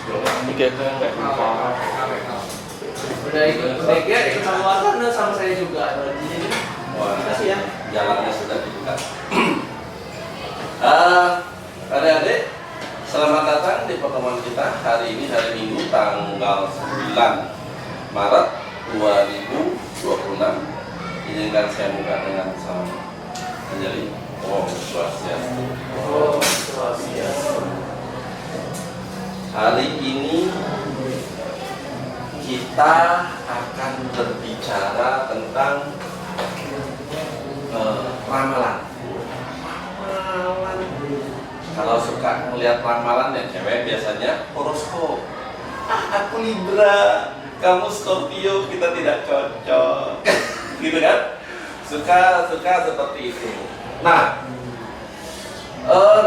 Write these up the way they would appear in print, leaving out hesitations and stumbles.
Oke. Udah ikut sama warga sama saya juga. Jadi Wah, kasih ya. jalannya sudah dibuka. Adik-adik, selamat datang di pertemuan kita hari ini, hari Minggu tanggal 9 Maret 2026. Izinkan saya buka dengan salam Anjali. Om Swastiastu. Oh, Swastiastu. Hari ini kita akan berbicara tentang ramalan. Kalau suka melihat ramalan ya cewek biasanya horoskop. Aku Libra, kamu Scorpio, kita tidak cocok. Gitu kan? Suka seperti itu. Nah,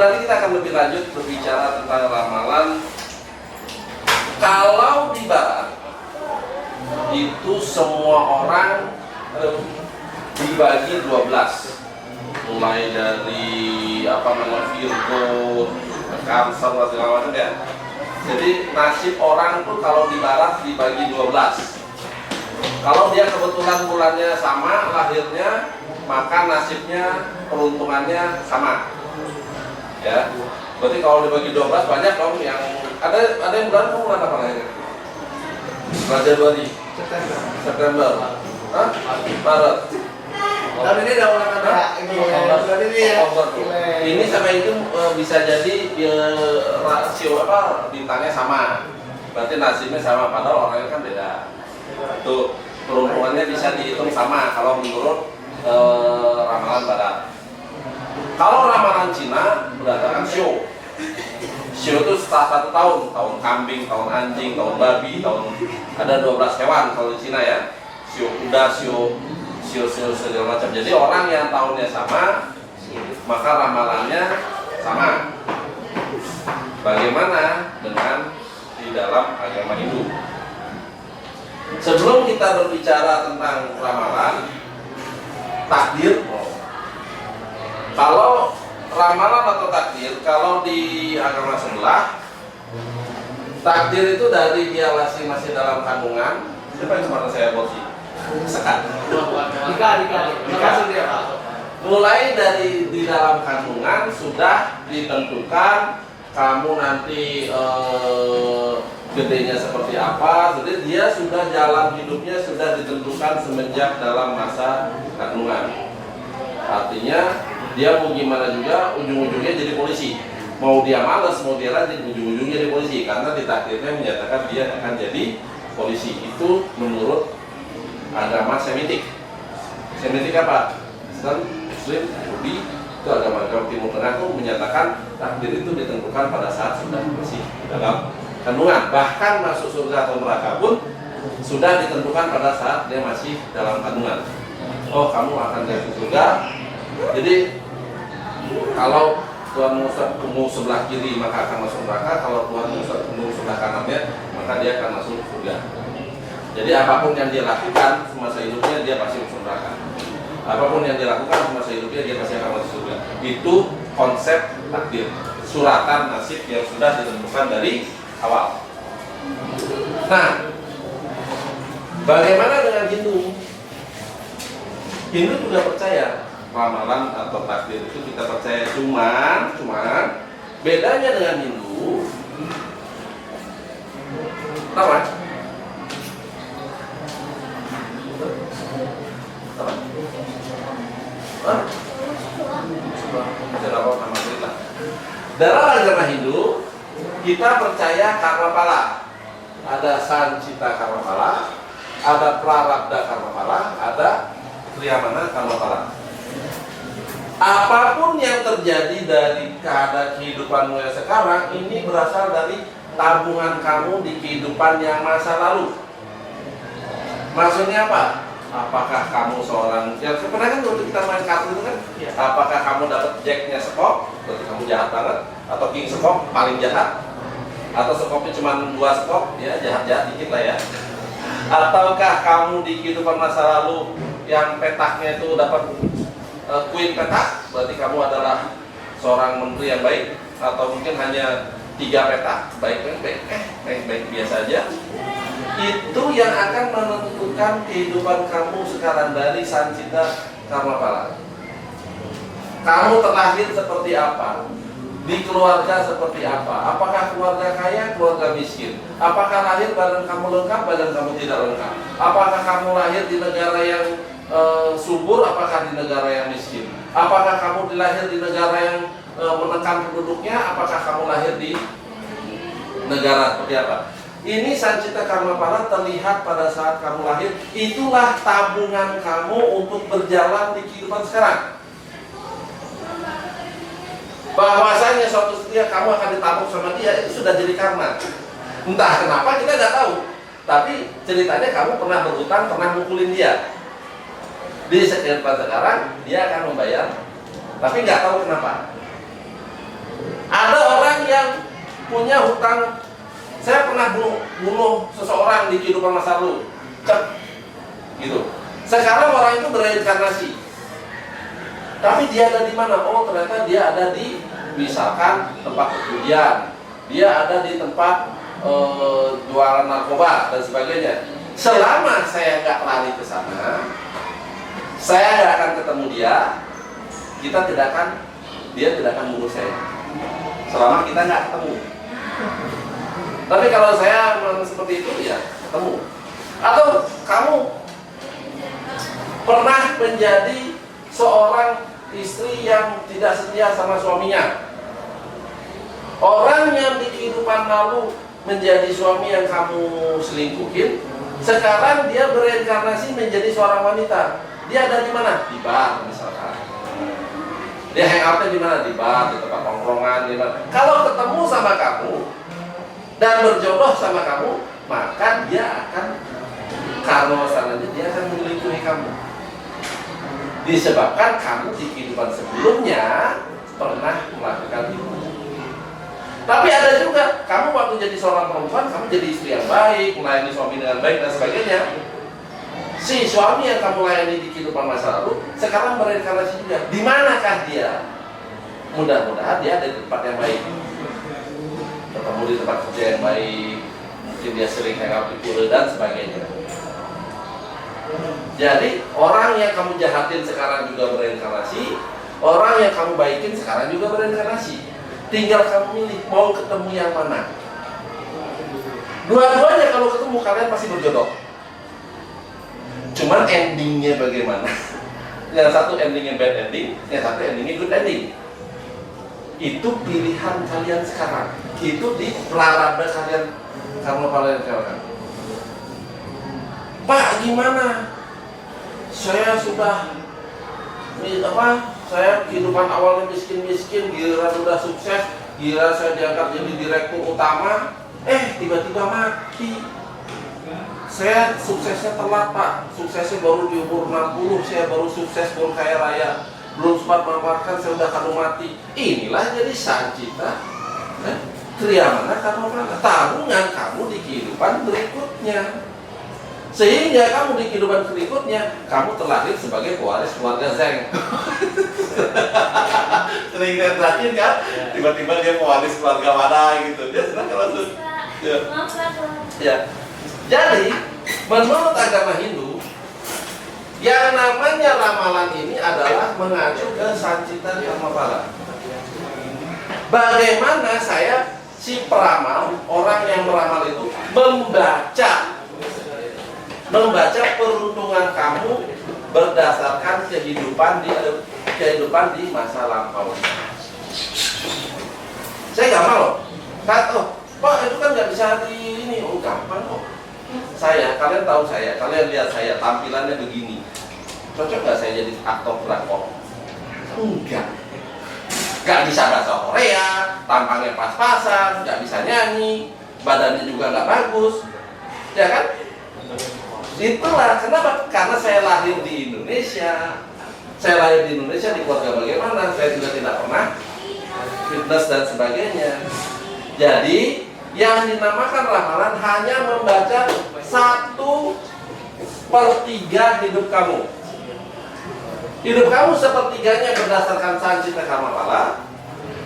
nanti kita akan lebih lanjut berbicara tentang ramalan. Kalau di barat itu semua orang dibagi 12, mulai dari Virgo, Cancer, segala macam ya. Jadi nasib orang tuh kalau di barat dibagi 12. Kalau dia kebetulan bulannya sama lahirnya, maka nasibnya, peruntungannya sama. Ya. Berarti kalau dibagi 12 banyak dong yang ada yang bulan kamu bulan apa lahirnya? Bulan Januari, September, Maret. Tahun ini udah ulang ada Ini sama itu bisa jadi rasio bintangnya sama. Berarti nasibnya sama, padahal orangnya kan beda. Tuh peruntungannya bisa dihitung sama kalau menurut ramalan barat. Kalau ramalan Cina berdasarkan Shio. Shio itu satu tahun kambing, tahun anjing, tahun babi, ada 12 hewan kalau di Cina ya. Shio kuda, Shio segala macam. Jadi orang yang tahunnya sama, maka ramalannya sama. Bagaimana dengan di dalam agama Hindu? Sebelum kita berbicara tentang ramalan, takdir. Kalau ramalan atau takdir, kalau di agama sebelah, takdir itu dari dia masih dalam kandungan. Siapa yang kemarin saya bosi? Sekat. Dika. Mulai dari di dalam kandungan sudah ditentukan kamu nanti gedenya seperti apa. Jadi dia sudah jalan hidupnya sudah ditentukan semenjak dalam masa kandungan. Artinya dia mau gimana juga ujung-ujungnya jadi polisi. Mau dia malas, mau dia rajin, ujung-ujungnya jadi polisi karena ditakdirnya menyatakan dia akan jadi polisi. Itu menurut agama Semitik. Semitik apa? Islam, Muslim, Yahudi, itu agama Timur Tengah itu menyatakan takdir itu ditentukan pada saat sudah masih dalam kandungan. Bahkan masuk surga atau neraka pun sudah ditentukan pada saat dia masih dalam kandungan. Oh, kamu akan masuk surga. Jadi kalau Tuhan mau sebelah kiri maka akan masuk neraka. Kalau Tuhan mau sebelah kanannya maka dia akan masuk surga. Jadi apapun yang dia lakukan semasa hidupnya dia pasti masuk neraka. Apapun yang dilakukan semasa hidupnya dia pasti akan masuk surga. Itu konsep takdir, suratan nasib yang sudah ditentukan dari awal. Nah, bagaimana dengan Hindu? Hindu juga percaya ramalan atau takdir itu kita percaya, cuman bedanya dengan Hindu apa? Dalam agama Hindu kita percaya karma pala. Ada sancita karma pala, ada prarabdha karma pala, ada kriyamana karma pala. Apapun yang terjadi dari keadaan kehidupanmu yang sekarang ini berasal dari tabungan kamu di kehidupan yang masa lalu. Maksudnya apa? Apakah kamu seorang, ya pernah kan waktu kita main kartu itu kan, ya. Apakah kamu dapat jacknya sekop, berarti kamu jahat banget, atau king sekop paling jahat, atau sekopnya cuma 2 sekop, ya jahat-jahat dikit lah ya. Ataukah kamu di kehidupan masa lalu yang petaknya itu dapat queen petak, berarti kamu adalah seorang menteri yang baik, atau mungkin hanya 3 petak, baik, itu yang akan menentukan kehidupan kamu sekarang dari Sancita Karmapala. Kamu terlahir seperti apa? Di keluarga seperti apa? Apakah keluarga kaya, keluarga miskin? Apakah lahir badan kamu lengkap, badan kamu tidak lengkap? Apakah kamu lahir di negara yang subur, apakah di negara yang miskin? Apakah kamu dilahir di negara yang menekan penduduknya? Apakah kamu lahir di negara seperti apa? Ini Sancita Karmapala terlihat pada saat kamu lahir. Itulah tabungan kamu untuk berjalan di kehidupan sekarang. Bahwasanya suatu ketika kamu akan ditabung sama dia, itu sudah jadi karma. Entah kenapa kita nggak tahu. Tapi ceritanya kamu pernah berutang, pernah mukulin dia. Di kehidupan sekarang dia akan membayar, tapi nggak tahu kenapa. Ada orang yang punya hutang. Saya pernah bunuh seseorang di kehidupan masa lalu, gitu. Sekarang orang itu bereinkarnasi. Tapi dia ada di mana? Oh, ternyata dia ada di, misalkan, tempat perjudian. Dia ada di tempat jualan narkoba dan sebagainya. Selama saya nggak lari ke sana, saya nggak akan ketemu dia. Dia tidak akan bunuh saya. Selama kita nggak ketemu. Tapi kalau saya seperti itu, ya ketemu. Atau kamu pernah menjadi seorang istri yang tidak setia sama suaminya. Orang yang di kehidupan lalu menjadi suami yang kamu selingkuhin, sekarang dia bereinkarnasi menjadi seorang wanita. Dia ada di mana? Di bar misalkan. Dia hangoutnya di mana? Di bar, di tempat tongkrongan, di mana. Kalau ketemu sama kamu dan berjodoh sama kamu, maka dia akan, karma selanjutnya dia akan melindungi kamu. Disebabkan kamu di kehidupan sebelumnya pernah melakukan itu. Tapi ada juga, kamu waktu jadi seorang perempuan, kamu jadi istri yang baik, melayani suami dengan baik dan sebagainya. Si suami yang kamu layani di kehidupan masa lalu, sekarang bereinkarnasi juga. Di manakah dia? Mudah-mudahan dia ada di tempat yang baik. Ketemu di tempat kerja yang baik, mungkin dia sering hangout di pura dan sebagainya. Jadi orang yang kamu jahatin sekarang juga bereinkarnasi, orang yang kamu baikin sekarang juga bereinkarnasi. Tinggal kamu milih mau ketemu yang mana. Dua-duanya kalau ketemu kalian pasti berjodoh. Cuman endingnya bagaimana? Yang satu endingnya bad ending, yang satu endingnya good ending. Itu pilihan kalian sekarang. Itu di prarabdha kalian, karma kalian sekarang. Pak, gimana? Saya sudah saya kehidupan awalnya miskin-miskin, giliran udah sukses, giliran saya diangkat jadi direktur utama, tiba-tiba mati. Saya suksesnya telat, Pak. Suksesnya baru di umur 60, saya baru sukses, baru kaya raya. Belum sempat memaafkan, saya udah kado mati. Inilah jadi Sancita Kriyamana Karmapala, tabungan kamu di kehidupan berikutnya. Sehingga kamu di kehidupan berikutnya, kamu terlahir sebagai pewaris keluarga Zeng. Sering lihat kan? Tiba-tiba dia pewaris keluarga mana gitu. Dia senang kalau tuh. Ya. Jadi, menurut agama Hindu, yang namanya ramalan ini adalah mengacu ke Sancita Karmapala. Bagaimana saya, si peramal, orang yang meramal itu, membaca peruntungan kamu berdasarkan kehidupan di masa lampau. Saya gampang loh. Pak itu kan nggak bisa di ini. Oh gampang kok. Kalian tahu kalian lihat saya tampilannya begini. Cocok nggak saya jadi aktor drakor? Enggak. Nggak bisa bahasa Korea, tampangnya pas-pasan, nggak bisa nyanyi, badannya juga nggak bagus, ya kan? Itulah kenapa? Karena saya lahir di Indonesia. Saya lahir di Indonesia di keluarga bagaimana? Saya juga tidak pernah fitness dan sebagainya. Jadi yang dinamakan ramalan hanya membaca 1/3 hidup kamu. Hidup kamu sepertiganya berdasarkan Sancita Karmapala,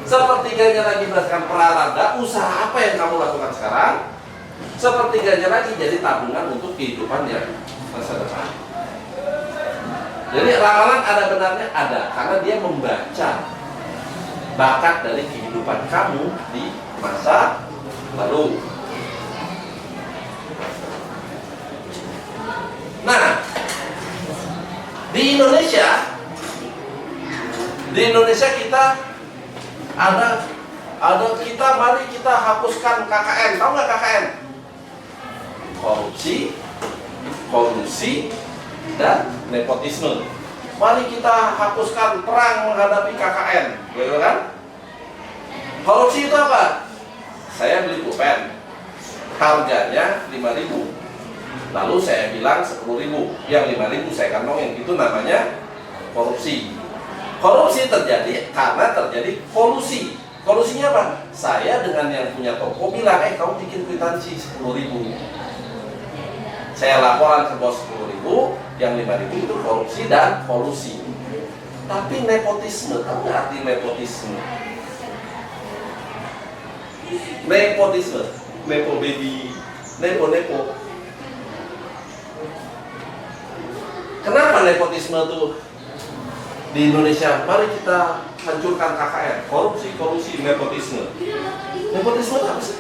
sepertiganya lagi berdasarkan prarabdha, usaha apa yang kamu lakukan sekarang, sepertiganya lagi jadi tabungan untuk kehidupan yang masa depan. Jadi ramalan ada benarnya ada, karena dia membaca bakat dari kehidupan kamu di masa lalu. Nah, di Indonesia kita ada kita mari kita hapuskan KKN. Tahu nggak KKN? Korupsi, kolusi, dan nepotisme. Mari kita hapuskan perang menghadapi KKN, gitu kan? Korupsi itu apa? Saya beli pulpen, harganya 5.000. Lalu saya bilang 10.000, yang 5.000 saya kantongin. Itu namanya korupsi. Korupsi terjadi karena terjadi kolusi. Kolusinya apa? Saya dengan yang punya toko bilang, kamu bikin kwitansi 10.000. Saya laporan ke bos 10.000, yang 5.000 itu korupsi dan kolusi. Tapi nepotisme, tahu nggak arti nepotisme? Nepotisme, nepo baby, nepo. Kenapa nepotisme itu di Indonesia? Mari kita hancurkan KKN, korupsi, kolusi, nepotisme. Nepotisme itu apa sih?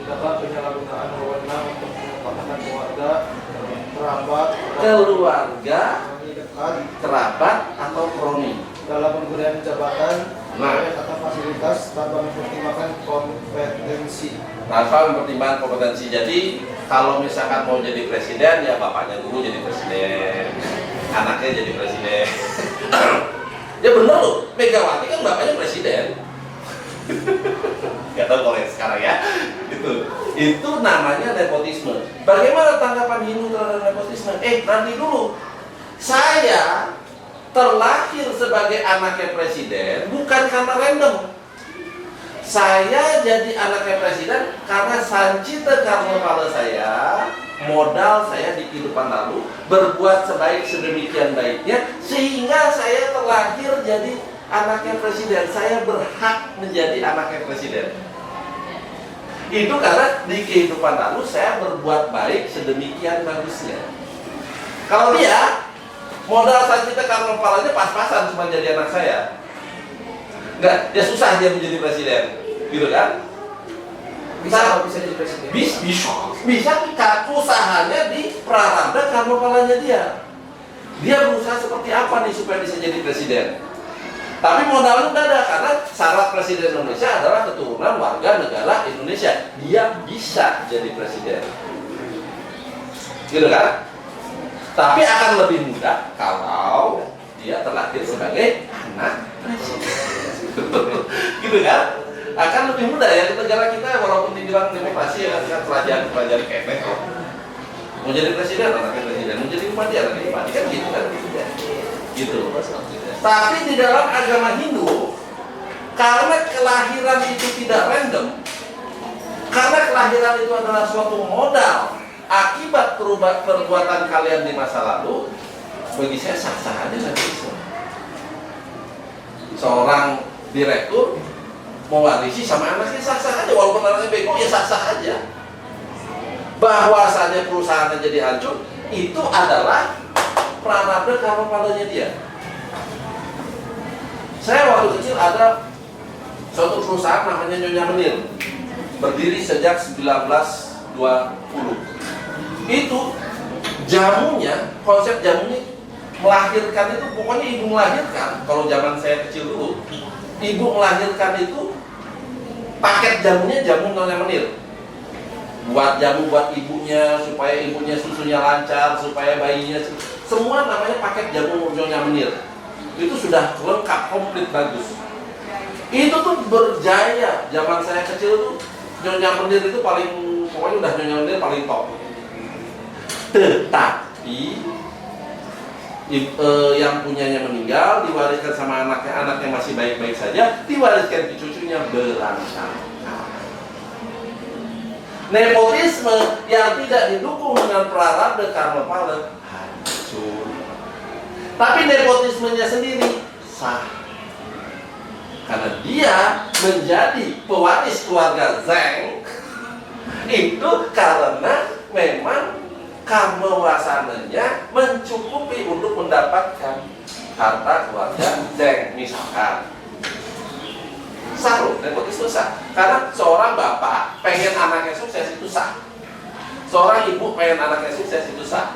Dapat penyalahgunaan wewenang untuk mengutamakan keluarga, kerabat, atau kroni dalam pemberian jabatan atau fasilitas tanpa mempertimbangkan kompetensi. Jadi kalau misalkan mau jadi presiden, ya bapaknya dulu jadi presiden, anaknya jadi presiden. Ya bener loh, Megawati kan bapaknya presiden. Gak tau kalau yang sekarang ya. Itu namanya nepotisme. Bagaimana tanggapan Hindu terhadap nepotisme? Nanti dulu, saya terlahir sebagai anaknya presiden bukan karena random. Saya jadi anaknya presiden karena sancita karma pada saya, modal saya di kehidupan lalu berbuat sebaik sedemikian baiknya sehingga saya terlahir jadi anaknya presiden. Saya berhak menjadi anaknya presiden. Itu karena di kehidupan lalu saya berbuat baik sedemikian bagusnya. Kalau dia modal sancita karma palanya pas-pasan cuma jadi anak saya, enggak, dia susah dia menjadi presiden, gitu kan? Bisa jadi presiden. Bisa usahanya di prarabdha karma palanya dia. Dia berusaha seperti apa nih supaya bisa jadi presiden. Tapi modalnya udah ada, karena syarat presiden Indonesia adalah keturunan warga negara Indonesia. Dia bisa jadi presiden, gitu kan? Tapi akan lebih mudah kalau dia terlahir sebagai anak presiden. Gitu kan? Akan lebih mudah ya. Negara kita walaupun dibilang demokrasi ya kan, kerajaan kemek kok. Mau jadi presiden anaknya presiden, mau jadi bupati anaknya bupati, kan gitu kan? Gitu. Tapi di dalam agama Hindu, karena kelahiran itu tidak random, karena kelahiran itu adalah suatu modal akibat perbuatan kalian di masa lalu, bagi saya sah-sah aja nggak bisa. Seorang direktur mewarisi sama anaknya sah-sah aja, walaupun anaknya bego ya sah-sah aja. Bahwasanya perusahaannya jadi hancur, itu adalah prarabdha karma padanya dia. Saya waktu kecil ada suatu perusahaan namanya Nyonya Menir, berdiri sejak 1920. Itu jamunya, konsep jamunya melahirkan itu, pokoknya ibu melahirkan. Kalau zaman saya kecil dulu, ibu melahirkan itu paket jamunya jamu Nyonya Menir. Buat jamu buat ibunya supaya ibunya susunya lancar, supaya bayinya semua namanya paket jamu Nyonya Menir. Itu sudah lengkap, komplit, bagus. Itu tuh berjaya. Zaman saya kecil tuh Nyonya Menir itu paling, pokoknya udah Nyonya Menir paling top. Tetapi yang punyanya meninggal, diwariskan sama anaknya masih baik-baik saja, diwariskan ke cucunya berantakan. Nepotisme yang tidak didukung dengan prarabdha karma pala hancur. Tapi nepotismenya sendiri sah, karena dia menjadi pewaris keluarga Zeng itu karena memang karma wasananya mencukupi untuk mendapatkan harta keluarga Zeng. Misalkan sah loh, nepotisme sah. Karena seorang bapak pengen anaknya sukses itu sah. Seorang ibu pengen anaknya sukses itu sah.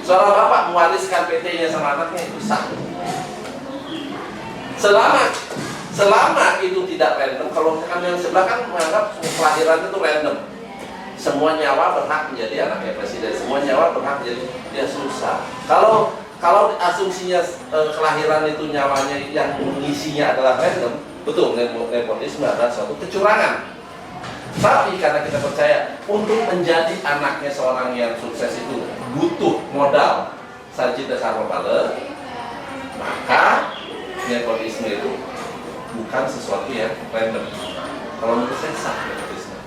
Seorang bapak mewariskan PT-nya sama anaknya itu sah. Selama itu tidak random. Kalau misalkan yang sebelah kan menganggap kelahiran itu random. Semua nyawa berhak menjadi anaknya presiden. Semua nyawa berhak menjadi, dia susah. Kalau asumsinya kelahiran itu nyawanya yang mengisinya adalah random, betul, nepotisme adalah suatu kecurangan. Tapi karena kita percaya untuk menjadi anaknya seorang yang sukses itu butuh modal Sanjita Karmapala, maka nepotisme itu bukan sesuatu yang random. Kalau menurut saya sah nepotisme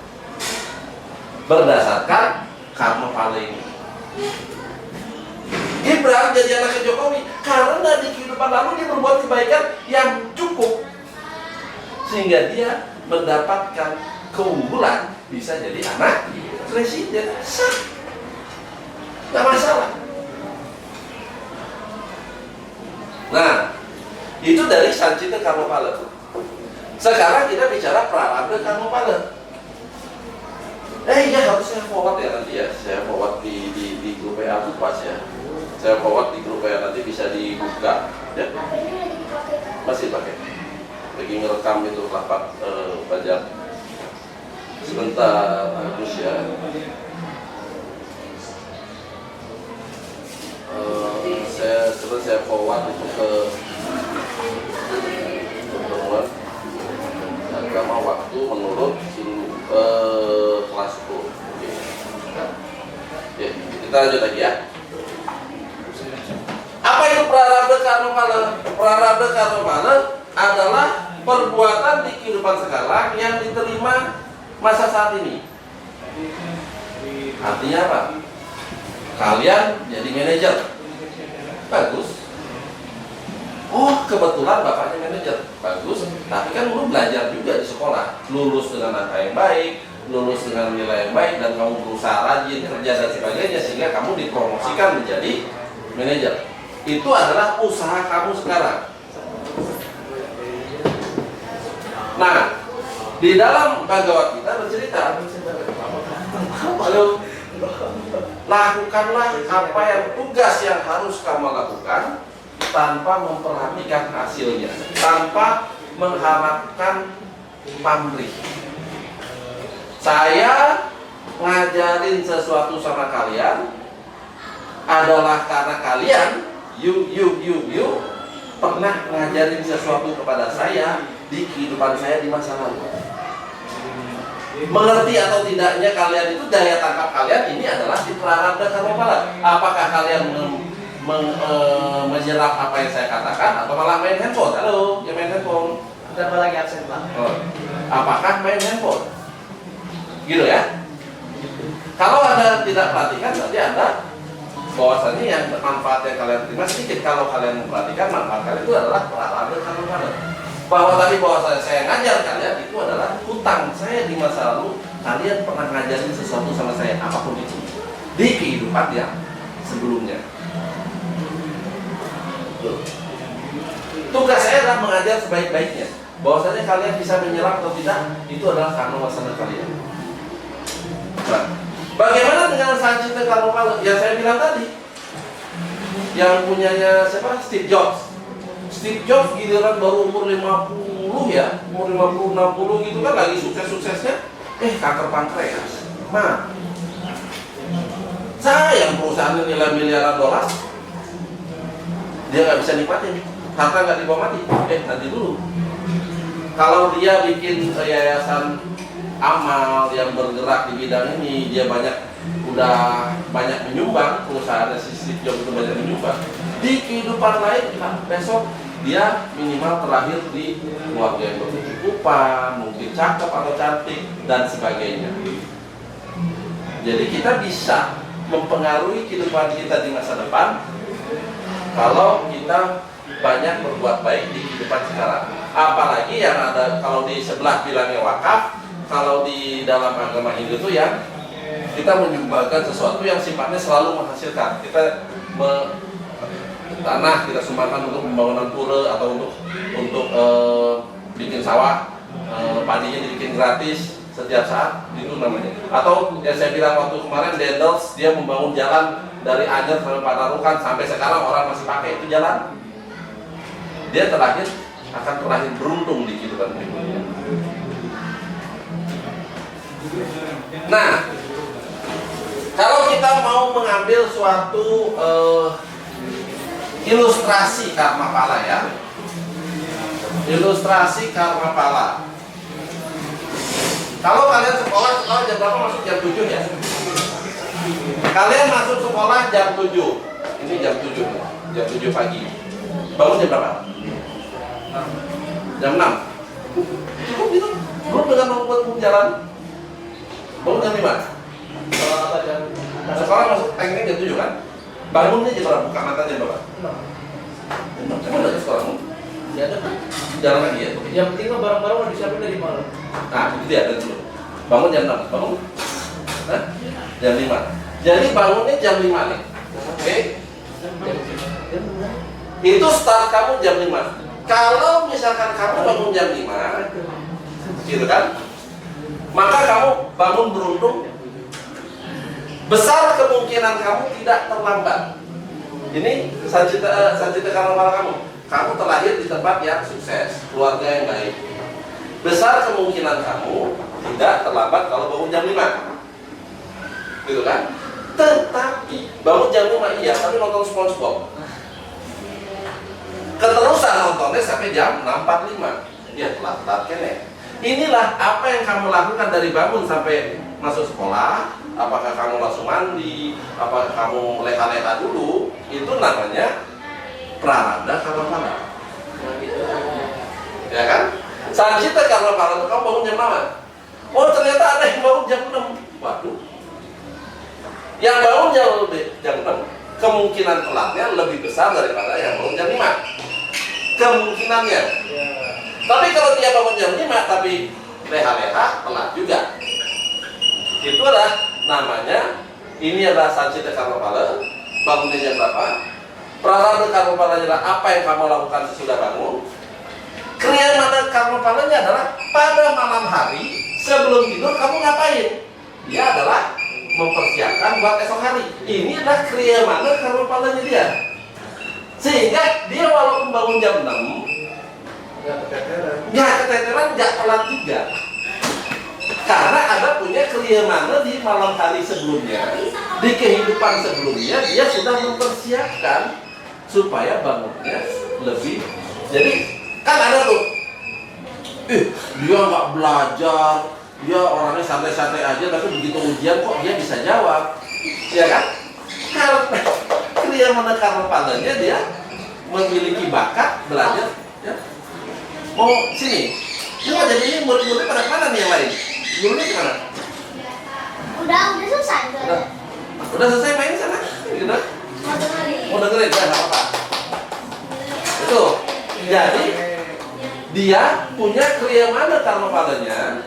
berdasarkan Karmapala ini. Gibran jadi anaknya Jokowi karena di kehidupan lalu dia berbuat kebaikan yang cukup sehingga dia mendapatkan keunggulan bisa jadi anak presiden. Sah, nggak masalah. Nah, itu dari Sanjita Karmapala. Sekarang kita bicara Prarabdha Karmapala. Ya harus saya forward ya nanti ya. Saya forward di grup WA pas ya. Saya forward di grup WA nanti bisa dibuka ya. Masih pakai. Lagi ngerekam itu rapat pajak. Sebentar, bagus ya. Saya forward itu ke pertemuan agama waktu menurut kelas 10. Oke, kita lanjut lagi ya. Apa itu Prarabdha Karmapala? Prarabdha Karmapala adalah perbuatan di kehidupan sekarang yang diterima masa saat ini. Artinya apa? Kalian jadi manajer. Bagus. Oh, kebetulan bapaknya manajer. Bagus. Tapi kan lu belajar juga di sekolah. Lulus dengan angka yang baik, lulus dengan nilai yang baik, dan kamu berusaha rajin, kerja dan sebagainya sehingga kamu dipromosikan menjadi manajer. Itu adalah usaha kamu sekarang. Nah, di dalam Bhagavad Gita bercerita, lakukanlah apa yang tugas yang harus kamu lakukan tanpa memperhatikan hasilnya, tanpa mengharapkan pamrih. Saya ngajarin sesuatu sama kalian adalah karena kalian you pernah ngajarin sesuatu kepada saya di kehidupan saya di masa lalu. Mengerti atau tidaknya kalian itu daya tangkap kalian ini adalah di Prarabdha Karmapala. Apakah kalian menyerap apa yang saya katakan atau malah main handphone? Halo, ya main handphone. Berapa lagi absen, Pak? Apakah main handphone? Gitu ya. Kalau Anda tidak perhatikan, berarti Anda bahwasannya yang manfaat yang kalian terima sedikit. Kalau kalian memperhatikan, manfaat kalian itu adalah Prarabdha Karmapala. Bahwa tadi saya ngajar kalian itu adalah hutang saya di masa lalu. Kalian pernah ngajarin sesuatu sama saya, apapun itu, di kehidupan yang sebelumnya. Tugas saya adalah mengajar sebaik-baiknya. Bahwasanya kalian bisa menyerap atau tidak, itu adalah karma wasana kalian. Nah, bagaimana dengan Sanjita Karmapala yang saya bilang tadi? Yang punyanya siapa? Steve Jobs. Steve Jobs giliran baru umur 50 ya, umur 50-60 gitu kan lagi sukses-suksesnya, kanker pankreas. Nah, saya yang perusahaan nilai miliaran dolar, dia nggak bisa nikmatin, harta nggak dibawa mati. Nanti dulu. Kalau dia bikin yayasan amal yang bergerak di bidang ini, dia udah banyak menyumbang, perusahaan si Steve Jobs itu banyak menyumbang. Di kehidupan lain, besok dia minimal terakhir di keluarga yang berkecukupan, mungkin cakep atau cantik dan sebagainya. Jadi kita bisa mempengaruhi kehidupan kita di masa depan kalau kita banyak berbuat baik di kehidupan sekarang. Apalagi yang ada kalau di sebelah bilangnya wakaf, kalau di dalam agama Hindu itu yang kita menyumbangkan sesuatu yang sifatnya selalu menghasilkan. Kita tanah kita sumbangkan untuk pembangunan pura atau untuk bikin sawah, padinya dibikin gratis setiap saat, itu namanya. Atau yang saya bilang waktu kemarin Dendels, dia membangun jalan dari Anyer sampai Panarukan, sampai sekarang orang masih pakai itu jalan. Dia akan terlahir beruntung di kehidupan berikutnya. Nah, kalau kita mau mengambil suatu ilustrasi karma pala ya, ilustrasi karma pala. Kalau kalian sekolah jam berapa masuk? Jam 7 ya. Kalian masuk sekolah jam 7. Ini jam 7 pagi. Bangun jam berapa? Jam 6. Cukup gitu. Belum dengan membuat jalan. Bangun jam 5. Sekolah masuk teknik jam 7 kan? Bangunnya jam berapa? Buka mata jam berapa? 6. Emang ada sekolahmu? Ya ada kan? Jalan lagi ya? Yang penting mah barang-barang udah disiapin dari malam. Nah, itu dia ada dulu. Bangun jam 6. Bangun? Hah? Jam 5. Jadi bangunnya jam 5 nih. Oke? Itu start kamu jam 5. Kalau misalkan kamu bangun jam 5, gitu kan? Maka kamu bangun beruntung. Besar kemungkinan kamu tidak terlambat. Ini sancita karma kamu. Kamu terlahir di tempat yang sukses, keluarga yang baik. Besar kemungkinan kamu tidak terlambat kalau bangun jam 5. Gitu kan? Tetapi bangun jam 5 iya, tapi nonton SpongeBob. Keterusan nontonnya sampai jam 6.45. Ya telat kene. Inilah apa yang kamu lakukan dari bangun sampai masuk sekolah. Apakah kamu langsung mandi, apakah kamu leha-leha dulu, itu namanya prarabdha karma pala. Ya kan? Sancita karma pala itu kamu bangun jam berapa? Oh ternyata ada yang bangun jam 6. Waduh. Yang bangun jam 6, kemungkinan telatnya lebih besar daripada yang bangun jam 5. Kemungkinannya. Tapi kalau dia bangun jam 5 tapi leha-leha, telat juga. Itu adalah namanya, ini adalah sancita karma pala. Bangunnya jam berapa? Prarabdha karma pala adalah apa yang kamu lakukan sesudah bangun. Kriya mana karma palanya adalah pada malam hari sebelum tidur kamu ngapain? Dia adalah mempersiapkan buat esok hari. Ini adalah kriya mana karma palanya dia. Sehingga dia walaupun bangun jam 6 nggak keteteran, nggak telat juga. Karena ada punya kriya mana di malam hari sebelumnya, di kehidupan sebelumnya dia sudah mempersiapkan supaya bangunnya lebih. Jadi kan ada tuh, dia nggak belajar, dia orangnya santai-santai aja, tapi begitu ujian kok dia bisa jawab, ya kan? Karena kriya mana karma palanya dia memiliki bakat belajar. Ya. Mau sini, ini mau jadi ini murid-murid pada mana nih yang lain? Gurunya gimana? Udah selesai. Udah selesai main sana? Gitu? Mau dengerin? Ya, nggak apa-apa. Itu. Jadi dia punya kriya mana karma palanya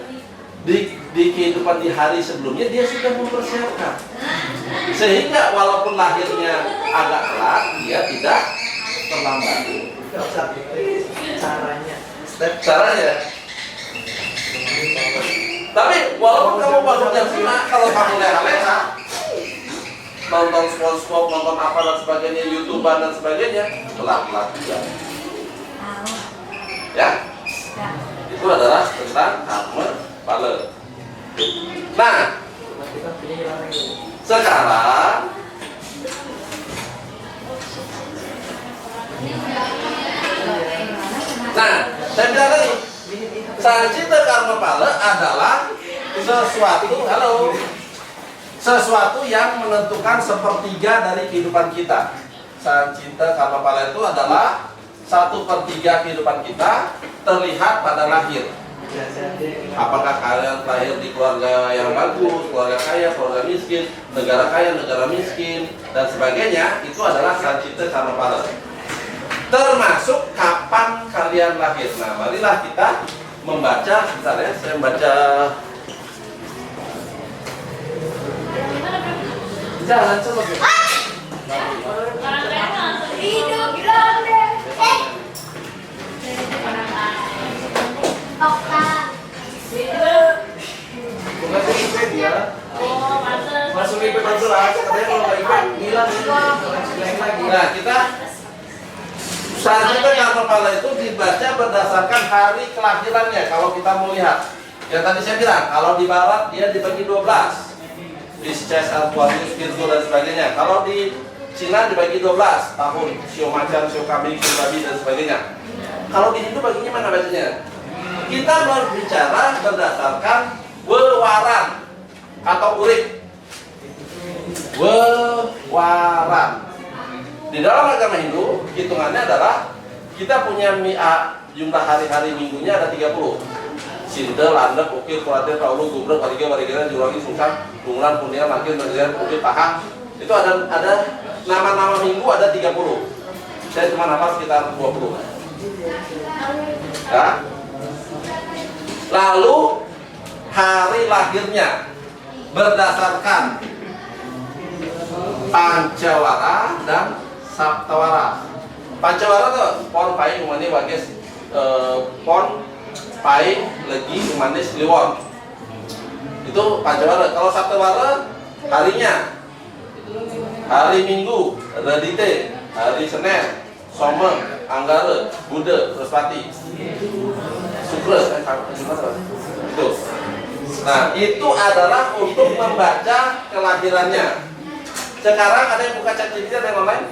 di kehidupan di hari sebelumnya dia sudah mempersiapkan. Sehingga walaupun lahirnya agak telat, dia tidak terlambat. Caranya. Tapi walaupun kamu bangun jam 5, kalau kamu leha-leha, nonton SpongeBob, nonton apa dan sebagainya, YouTuber dan sebagainya, telat-telat juga. Ya, itu adalah tentang karma pala. Nah, sekarang saya bilang tadi, sancita karma pala adalah sesuatu yang menentukan sepertiga dari kehidupan kita. Sancita karma pala itu adalah 1/3 kehidupan kita terlihat pada lahir. Apakah kalian lahir di keluarga yang bagus, keluarga kaya, keluarga miskin, negara kaya, negara miskin, dan sebagainya, itu adalah sancita karma pala. Termasuk kapan kalian lahir. Nah, marilah kita membaca. Bentar ya, saya membaca. Jangan coba. Hidup grande. Okta. Bukan Wikipedia. Oh, pantes. Masuk IP 14, katanya kalau nggak IP hilang lagi. Nah, kita selanjutnya karnaval itu dibaca berdasarkan hari kelahirannya. Kalau kita mau lihat, yang tadi saya bilang, kalau di barat dia dibagi 12, Pisces, Aquarius, Virgo dan sebagainya. Kalau di Cina dibagi 12 tahun, Sio macan, Sio kambing, Sio babi dan sebagainya. Kalau di Hindu baginya mana bacanya? Kita berbicara berdasarkan wewaran atau urip. Wewaran. Di dalam agama Hindu, hitungannya adalah kita punya jumlah hari-hari minggunya ada 30. Sinta, Landep, Ukir, Kuratir, Taulu, Gubrek, Wariga, Warigana, Jurangi, Sungsang, Bungulan, Punia, Makir, Merdian, Ukir, Pahang. Itu ada nama-nama minggu ada 30. Saya cuma hafal sekitar 20. Ya. Lalu hari lahirnya berdasarkan Pancawara dan Saptawara. Pancawara tuh pon pai umane bages pon pai legi umane Sliwon. Itu Pancawara. Kalau Saptawara harinya hari Minggu Radite, hari Senin Soma, Anggara, Buddha, Beraspati, Sukra, itu. Nah, itu adalah untuk membaca kelahirannya. Sekarang ada yang buka ChatGPT, ada yang online.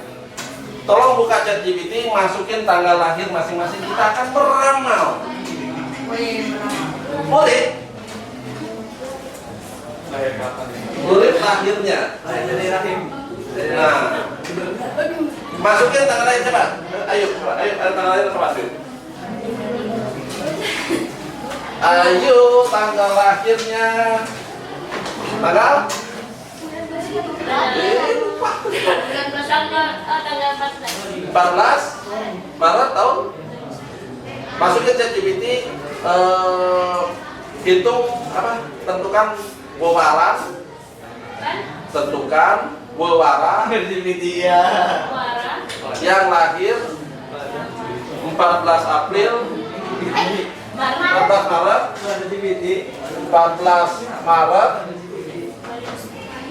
Tolong buka ChatGPT, masukin tanggal lahir masing-masing. Kita akan meramal. Boleh? Lahir kapan? Boleh lahirnya. Lahir dari rahim. Nah, masukin tanggal lahir coba. Ayo, tanggal lahir coba. Ayo, tanggal lahirnya. Tanggal? Tanggal 14. 14 Maret tahun. Masukin ChatGPT, hitung apa? Tentukan wewaran. Tentukan wewaran Dia. yang lahir 14 April 14 Maret 14 Maret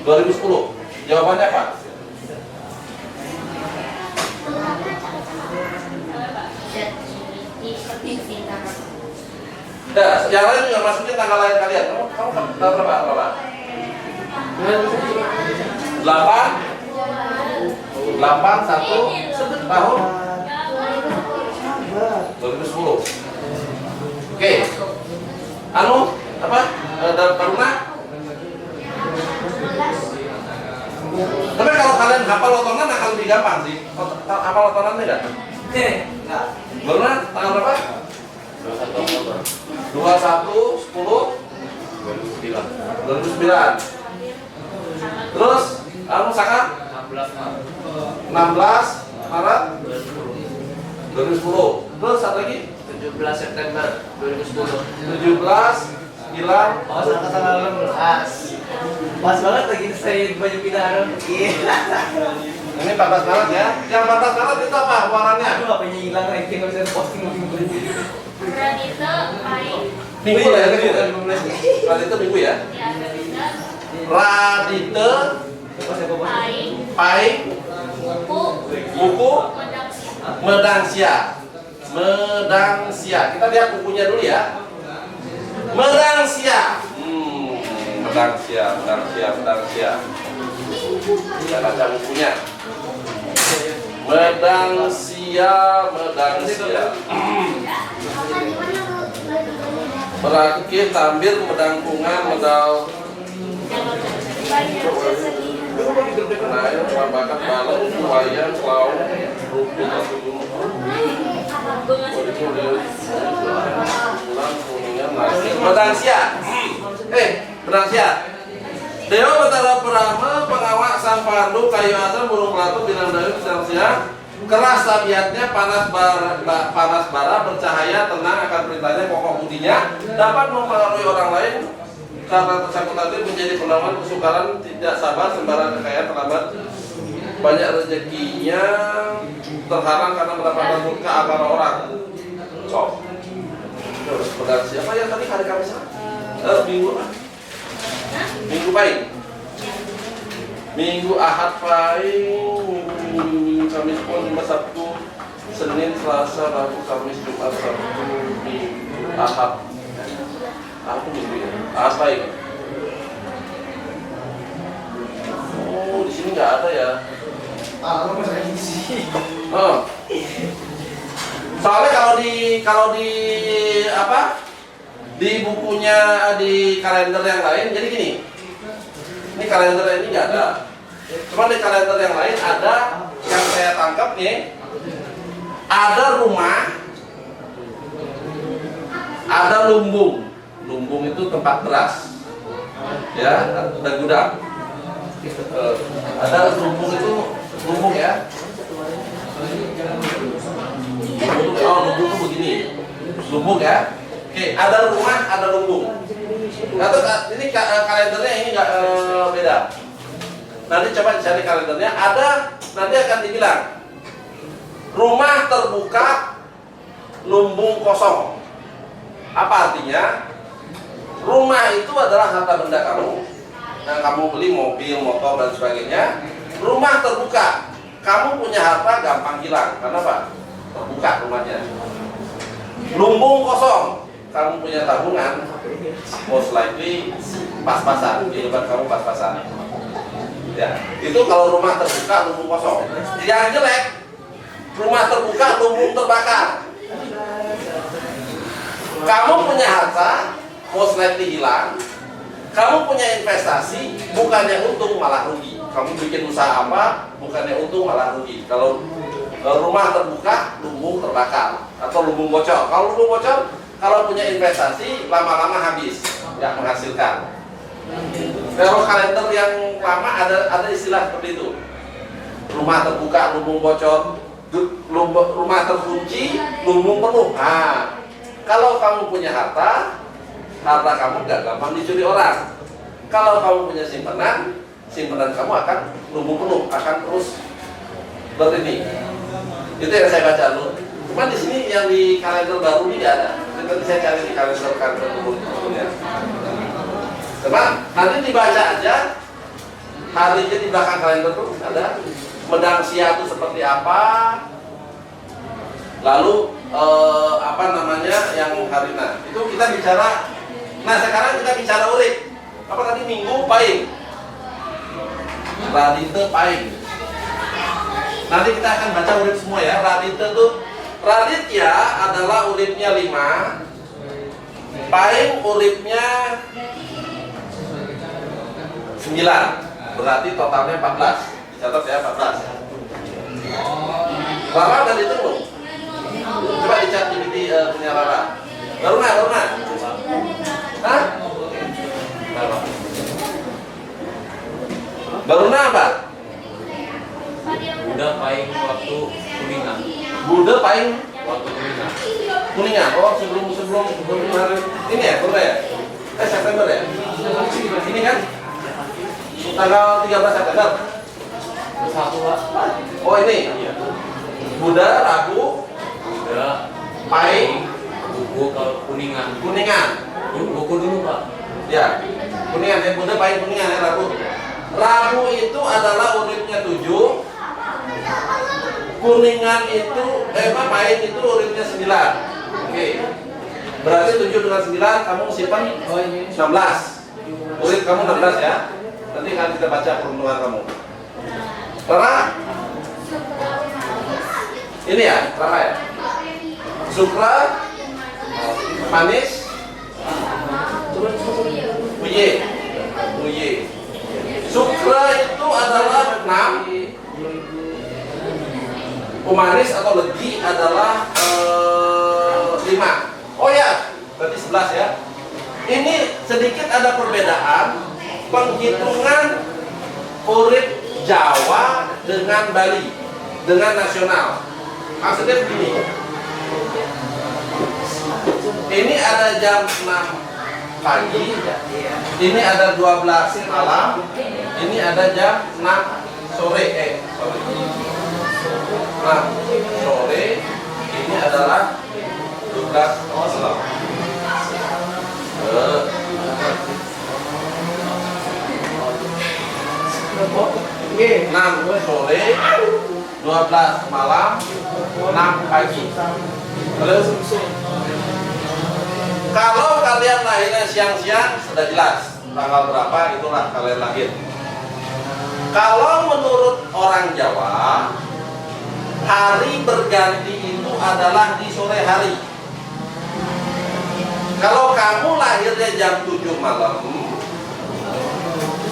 2010. Jawabannya apa? Nah, yang lain juga masukin tanggal lahir kalian. Kamu tanggal berapa? 8 1 tahun 2010. Oke. Anu apa? Taruna? Tapi kalau kalian hafal otonan akan lebih gampang sih. Hafal otonan enggak? Enggak. Taruna tanggal berapa? 21 10 2009. Terus anu Saka 16 Maret 2010. Terus satu lagi 17 September 2010. 17 9. Oh, Saka tanggal 16. Pas banget lagi saya baju pindahan. Iya. Ini 14 Maret ya. Yang 14 Maret itu apa warnanya? Aduh, HP-nya hilang, ranking nggak bisa posting minggu. Granite, Pai, Minggu ya, minggu ya. Radite minggu ya. ya Granite, Radite, Pai, Pai, Buku, Buku, Medangsia. Medangsia. Medangsia. Kita lihat bukunya dulu ya. Medangsia. Medangsia. Kita baca bukunya. Medangsia. Berakit, tampil, medangkungan, medal. Naik, bakat, balon, wayang, selaung, rupin, atau gunung. Medangsia. Medangsia. Dewa Batara Brahma, pengawak sang pandu, kayu asam, burung pelatu, binang dayu, Medangsia. keras tabiatnya, panas bara, bercahaya, tenang akan perintahnya, pokok budinya, dapat mempengaruhi orang lain karena tersangkut tadi menjadi penawan kesukaran, tidak sabar, sembarang kekayaan, terlambat, banyak rezekinya, terhalang karena mendapatkan murka amarah orang. Sok. Terus pedang siapa yang tadi hari Kamis? Minggu apa? Minggu pahing. Minggu Ahad pahing, Minggu Kamis pun, Jumat, Sabtu, Senin, Selasa, Rabu, Kamis, Jumat, Sabtu, Minggu Ahad. Aku minggu ya. Ahad pahing. Oh, di sini nggak ada ya. Lo masih isi. Oh. Soalnya kalau di apa? Di bukunya, di kalender yang lain, jadi gini. Ini kalender ini nggak ada. Cuma di kalender yang lain ada yang saya tangkap nih. Ada rumah, ada lumbung. Lumbung itu tempat beras. Ya, ada gudang. Ada lumbung itu lumbung ya. Oh, lumbung itu begini. Lumbung ya. Oke, ada rumah, ada lumbung. Atau ini kalendernya ini nggak beda. Nanti coba dicari kalendernya. Ada, nanti akan dibilang rumah terbuka, lumbung kosong. Apa artinya? Rumah itu adalah harta benda kamu yang kamu beli, mobil, motor dan sebagainya. Rumah terbuka, kamu punya harta gampang hilang. Karena apa? Terbuka rumahnya. Lumbung kosong, kamu punya tabungan, most likely pas-pasan, kehidupan kamu pas-pasan. Ya, itu kalau rumah terbuka, lumbung kosong. Yang jelek, rumah terbuka, lumbung terbakar. Kamu punya harta, most likely hilang. Kamu punya investasi, bukannya untung malah rugi. Kamu bikin usaha apa, bukannya untung malah rugi. Kalau rumah terbuka, lumbung terbakar atau lumbung bocor. Kalau lumbung bocor, kalau punya investasi lama-lama habis, nggak menghasilkan. Kalau kalender yang lama ada istilah seperti itu. Rumah terbuka, lumbung bocor, rumah terkunci, lumbung penuh. Nah, kalau kamu punya harta kamu nggak gampang dicuri orang. Kalau kamu punya simpanan kamu akan lumbung penuh, akan terus berini. Itu yang saya baca dulu. Cuma di sini yang di kalender baru ini nggak ada. Nanti saya cari di kalender umumnya. Teman, nanti dibaca aja harinya di belakang kalender tuh ada medang sia itu seperti apa. Lalu apa namanya yang harina. Itu kita bicara. Nah sekarang kita bicara urip. Apa tadi Minggu pahing? Radite pahing. Nanti kita akan baca urip semua ya. Radite tuh, Raditya adalah uripnya 5, pahing uripnya 9, berarti totalnya 14. Dicatat ya 14. Rara dan dihitung. Coba dicat di punya Rara. Baruna. Hah? Baruna apa? Udah pahing waktu kuningan. Buddha pahing Waktu kuningan. kuningan. Oh sebelum kemarin ini ya, Buddha ya? September ya? Ini kan? Tanggal 13 September. Satu Pak. Oh ini? Iya. Buddha, Rabu, Udah pahing, buku kalau kuningan. Buku dulu Pak. ya. Kuningan ya, Buddha pahing kuningan ya Rabu. Rabu itu adalah uripnya 7. Kuningan itu, pahing itu uripnya 9. Oke. Berarti 7 dengan 9 kamu simpan 16. Urip kamu 16 ya. Nanti akan kita baca peruntungan kamu. Rara? Ini ya, Rara ya? Sukra, manis, Uye. Sukra itu adalah 6. Umanis atau legi adalah 5. Oh ya, berarti 11 ya. Ini sedikit ada perbedaan penghitungan urip Jawa dengan Bali. dengan nasional. Maksudnya begini. Ini ada jam 6 pagi, ini ada 12 malam, ini ada jam 6 sore. 6 sore, ini adalah 12 malam. 6 sore, 12 malam, 6 pagi. Kalau kalian lahirnya siang-siang, sudah jelas tanggal berapa itulah kalian lahir. Kalau menurut orang Jawa, hari berganti itu adalah di sore hari. Kalau kamu lahirnya jam 7 malam,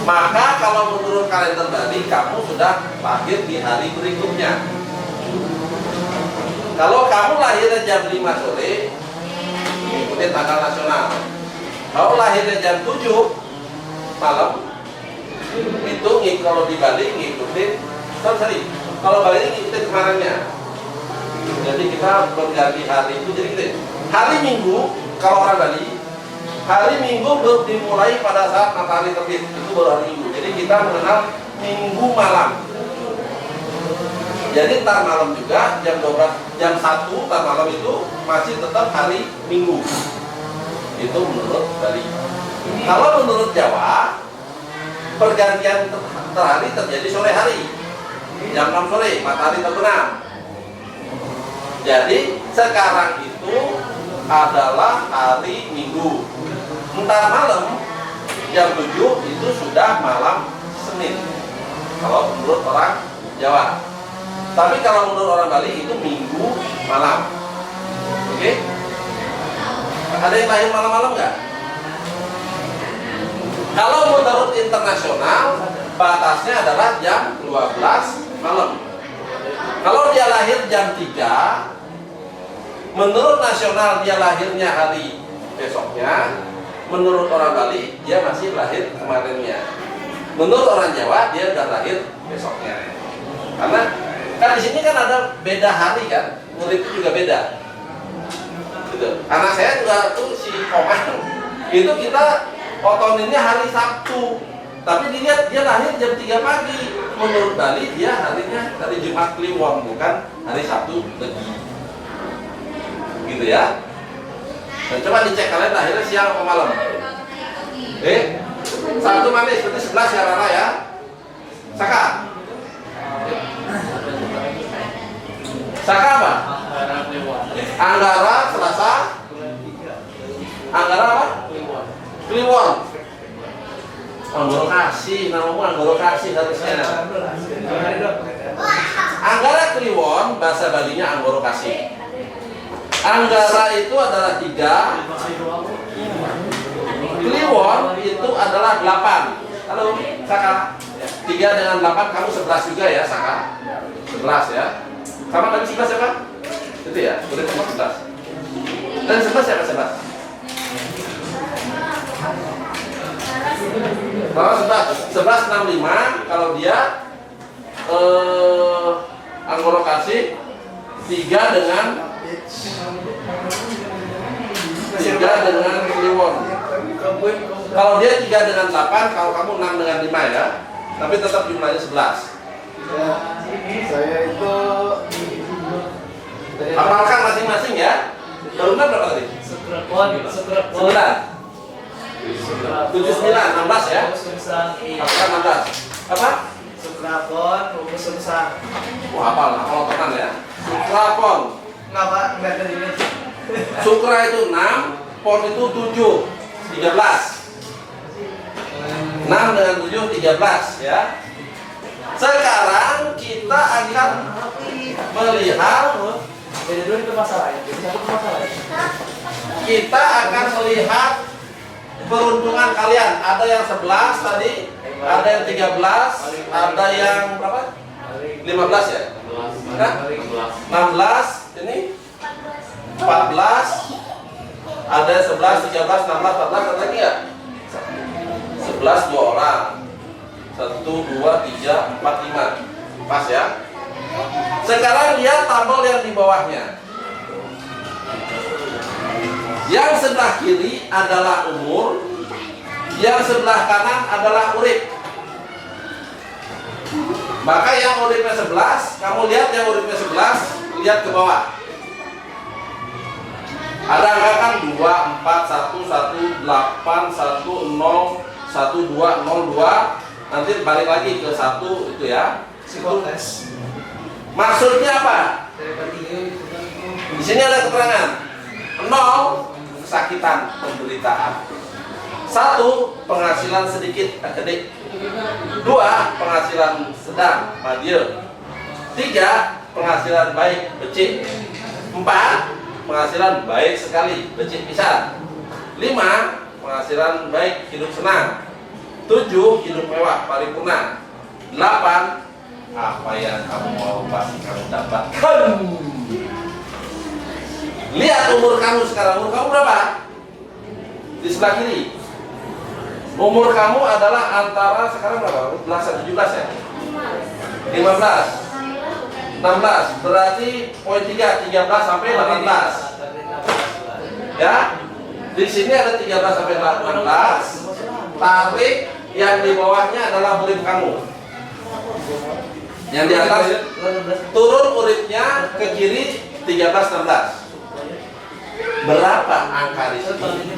maka kalau menurut kalender Bali, kamu sudah lahir di hari berikutnya. Kalau kamu lahirnya jam 5 sore, ikutin tanggal nasional. Kalau lahirnya jam 7 malam, itu kalau di Bali ngikutin, sorry, kalau Bali ngikutin kemarinnya. Jadi kita berganti hari itu, jadi gitu. Hari Minggu, kalau orang Bali, hari Minggu dimulai pada saat matahari terbit, itu baru hari Minggu. Jadi kita mengenal Minggu malam. Jadi ntar malam juga jam 12, jam 1 ntar malam itu masih tetap hari Minggu. Itu menurut Bali. Kalau menurut Jawa, pergantian terhari terjadi sore hari. Jam 6 sore matahari terbenam. Jadi sekarang itu adalah hari Minggu. Ntar malam jam 7 itu sudah malam Senin. Kalau menurut orang Jawa. Tapi kalau menurut orang Bali itu Minggu malam. Oke? Ada yang lahir malam-malam nggak? Kalau menurut internasional, batasnya adalah jam 12 malam. Kalau dia lahir jam 3, menurut nasional dia lahirnya hari besoknya. Menurut orang Bali, dia masih lahir kemarinnya. Menurut orang Jawa, dia udah lahir besoknya. Karena kan di sini kan ada beda hari kan, murid itu juga beda. Gitu. Anak saya juga tuh si Komang, itu kita otoninnya hari Sabtu, tapi dilihat dia lahir jam 3 pagi. Menurut Bali dia harinya hari Jumat Kliwon, bukan hari Sabtu Legi. Gitu ya. Dan coba dicek kalian lahirnya siang atau malam. Sabtu manis berarti 11 ya Rara ya. Saka. Saka apa? Anggara Selasa. Anggara apa? Kliwon. Anggoro kasih, namamu Anggoro kasih harusnya. Anggara Kliwon bahasa Balinya Anggoro kasih. Anggara itu adalah 3. Kliwon itu adalah 8. Halo, Saka. 3 dengan 8 kamu 11 juga ya, Saka. 11 ya. Sama tadi 11 siapa? Itu ya, udah sama 11. Dan 11 siapa 11? Kalau 1165 kalau dia Anggoro kasih 3 dengan Kliwon. Kalau dia 3 dengan 8, kalau kamu 6 dengan 5 ya. Tapi tetap jumlahnya 11. Saya itu Hafalkan masing-masing ya. Taruna berapa tadi? 9. 79, 16 ya. Hafalkan 16. Apa? Sukrapon, rumus susah. Hafal tenan ya. Sukrapon. Kenapa nggak dari ini? Sukra itu 6, pon itu 7, 13. 6 dengan 7, 13 ya. Sekarang kita akan melihat, Jadi dulu itu masalahnya. Jadi satu masalahnya. kita akan melihat peruntungan kalian. Ada yang 11 tadi, ada yang 13, ada yang berapa? 15 ya? Hah? 16, ini 14, ada 11, 13, 16, 14, ada lagi ya? 11, 2 orang. 1, 2, 3, 4, 5. Pas ya? Sekarang lihat tabel yang di bawahnya. Yang sebelah kiri adalah umur, yang sebelah kanan adalah urip. Maka yang uripnya 11, kamu lihat yang uripnya 11, lihat ke bawah. Ada angka kan 2, 4, 1, 1, 8, 1, 0, 1, 2, 0, 2. Nanti balik lagi ke 1 itu ya. Psikotes. Maksudnya apa? Di sini ada keterangan. 0 kesakitan, penderitaan. 1 penghasilan sedikit, gede. 2 penghasilan sedang, madil. 3 penghasilan baik, becik. 4 penghasilan baik sekali, becik pisan. 5 penghasilan baik, hidup senang. 7 hidup mewah, paripurna. 8 apa yang kamu mau pasti kamu dapatkan. Lihat umur kamu sekarang. Umur kamu berapa? Di sebelah kiri. Umur kamu adalah antara sekarang berapa? 17 ya? 15, 16. Berarti poin 3, 13 sampai 18. Ya? Di sini ada 13 sampai 18. Tarik yang di bawahnya adalah urip kamu. Yang di atas turun uripnya ke kiri 13, 16. Berapa angka di sini?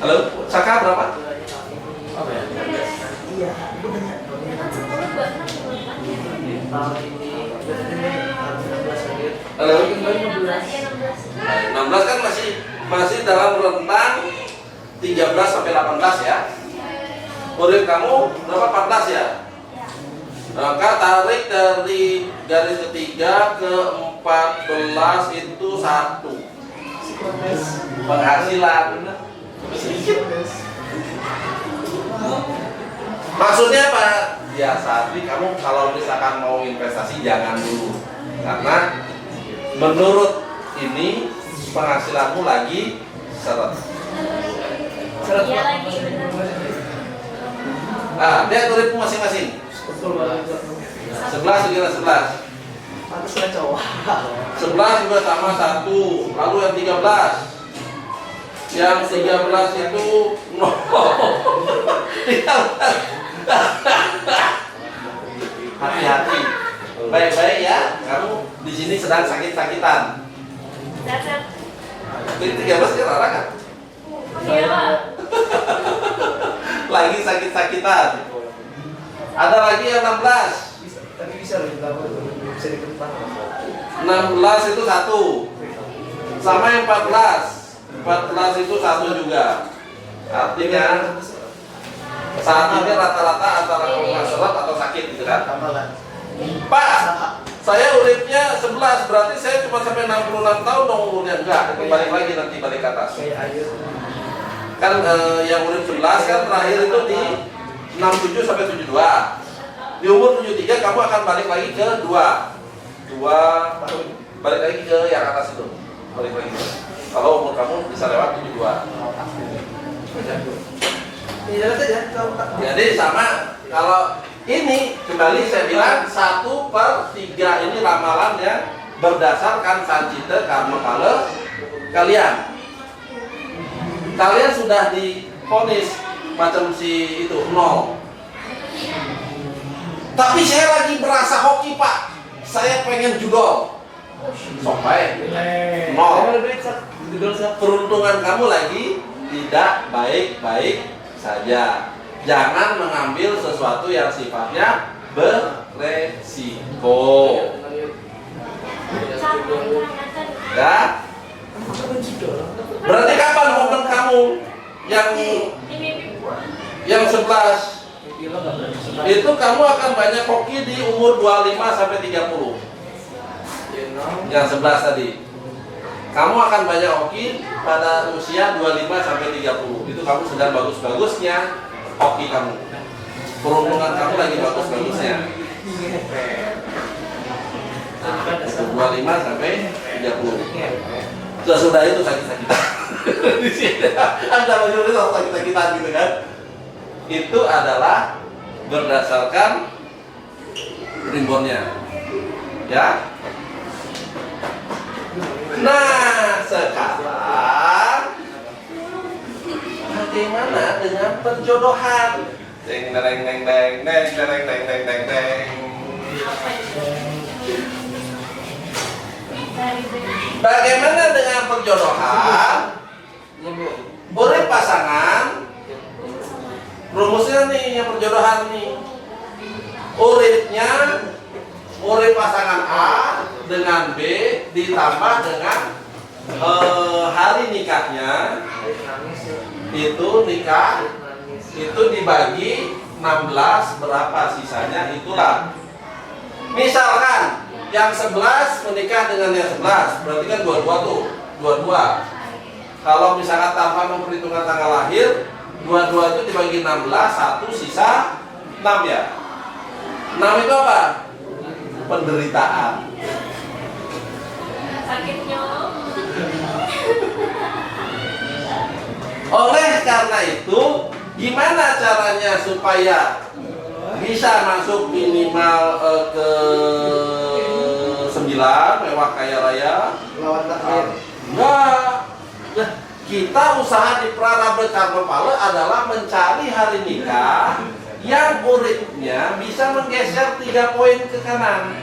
Halo, Saka berapa? Apa ya? Iya, Halo? 16 kan masih dalam rentang 13 sampai 18 ya. Urip kamu berapa? 14 ya? Maka tarik dari garis ketiga ke 14 itu 1 penghasilan sedikit. Maksudnya apa? Ya Satri, kamu kalau misalkan mau investasi jangan dulu, karena menurut ini penghasilanmu lagi seret. Iya lagi benar. Lihat uripmu masing-masing. 11 juga 11. Pantes lah cowok. 11 juga sama 1. Lalu yang 13. Yang 13 itu 0. 13. Hati-hati. Baik-baik ya. Kamu di sini sedang sakit-sakitan. Dapat. Ini 13 kan orang kan? Iya. Lagi sakit-sakitan. Ada lagi yang 16. Tapi bisa loh kita bisa dikentang. 16 itu 1. Sama yang 14. 14 itu 1 juga. Artinya saat ini rata-rata antara koma seret atau sakit gitu kan. Tambahan. Pak, saya uripnya 11, berarti saya cuma sampai 66 tahun dong umurnya. Enggak, balik lagi nanti balik ke atas. Kayak air. Kan yang urip 11 kan terakhir itu di 67 sampai 72. Di umur 73 kamu akan balik lagi ke 2 tahun. Balik lagi ke yang atas itu. Balik lagi. Kalau umur kamu bisa lewat 72. Iya saja. Jadi sama kalau ini kembali saya bilang 1/3 ini ramalan yang berdasarkan sancite karma kala kalian. Kalian sudah divonis macam si itu 0. Tapi saya lagi merasa hoki Pak. Saya pengen judol. Sampai 0. Peruntungan kamu lagi tidak baik-baik saja. Jangan mengambil sesuatu yang sifatnya beresiko. Ya. Berarti kapan momen kamu yang 11 itu kamu akan banyak hoki di umur 25 sampai 30. Yang 11 tadi. Kamu akan banyak hoki pada usia 25 sampai 30. Itu kamu sedang bagus-bagusnya hoki kamu. Peruntungan kamu lagi bagus-bagusnya. 25 sampai 30. Sudah itu sakit-sakitan. Di sini ada majelis sakit-sakitan gitu kan. Itu adalah berdasarkan primbonnya. Ya. Nah, sekarang bagaimana dengan perjodohan? Deng deng deng deng deng deng deng deng deng deng. Bagaimana dengan perjodohan? Boleh pasangan. Rumusnya nih yang perjodohan nih. Urip pasangan A dengan B ditambah dengan hari nikahnya. Itu nikah itu dibagi 16 berapa sisanya itulah. Misalkan yang 11 menikah dengan yang 11, berarti kan dua-dua tuh, dua-dua. Kalau misalkan tanpa memperhitungkan tanggal lahir, dua-dua itu dibagi 16, satu sisa 6 ya. 6 itu apa? Penderitaan. Sakitnya. Oleh karena itu, gimana caranya supaya bisa masuk minimal ke 9 mewah kaya raya? Lawan takdir. Enggak. Nah, kita usaha di Prarabe Karnopale adalah mencari hari nikah yang uripnya bisa menggeser 3 poin ke kanan.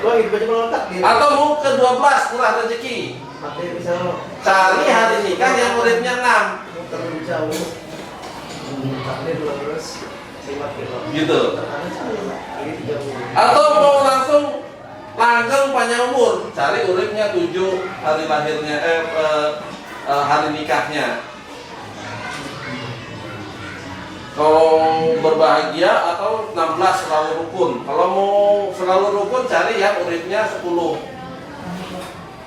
Lo hidup aja lawan takdir. Atau mau ke 12 kurang rezeki. Takdir bisa lo. Cari hari nikah yang uripnya 6. Terlalu jauh. Takdir lo terus. Simak Gitu. Ini 30. Atau mau langsung langgeng panjang umur, cari uripnya 7 hari lahirnya hari nikahnya. Kalau berbahagia atau 16 selalu rukun. Kalau mau selalu rukun cari yang uripnya 10.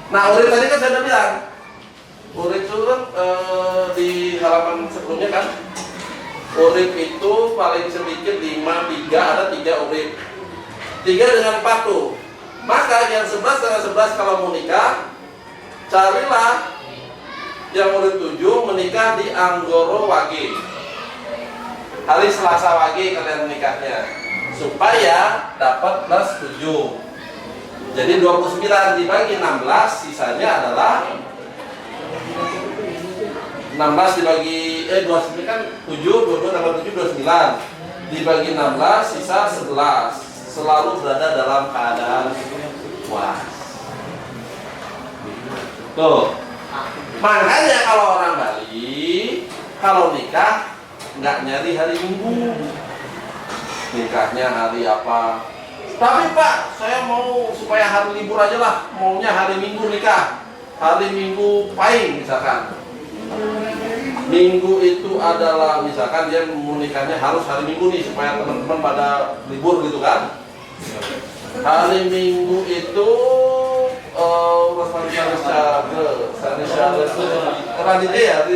Nah, urip tadi kan saya udah bilang. Urip itu kan di halaman sebelumnya kan. Urip itu paling sedikit 5, 3, ada 3 urip. 3 dengan 4 tuh. Maka yang 11 dengan 11 kalau mau nikah, carilah yang urip 7 menikah di Anggoro Wage. Hari Selasa Wage kalian menikahnya, supaya dapat plus 7. Jadi 29 dibagi 16, sisanya adalah 16 dibagi 29 kan 7, 22 tambah 7 29. Dibagi 16 sisa 11. Selalu berada dalam keadaan puas. Tuh. Makanya kalau orang Bali kalau nikah nggak nyari hari Minggu. Nikahnya hari apa? Tapi Pak, saya mau supaya hari libur aja lah. Maunya hari Minggu nikah. Hari Minggu Pahing misalkan. Minggu itu adalah misalkan dia mau nikahnya harus hari Minggu nih supaya teman-teman pada libur gitu kan. Hari Minggu itu hari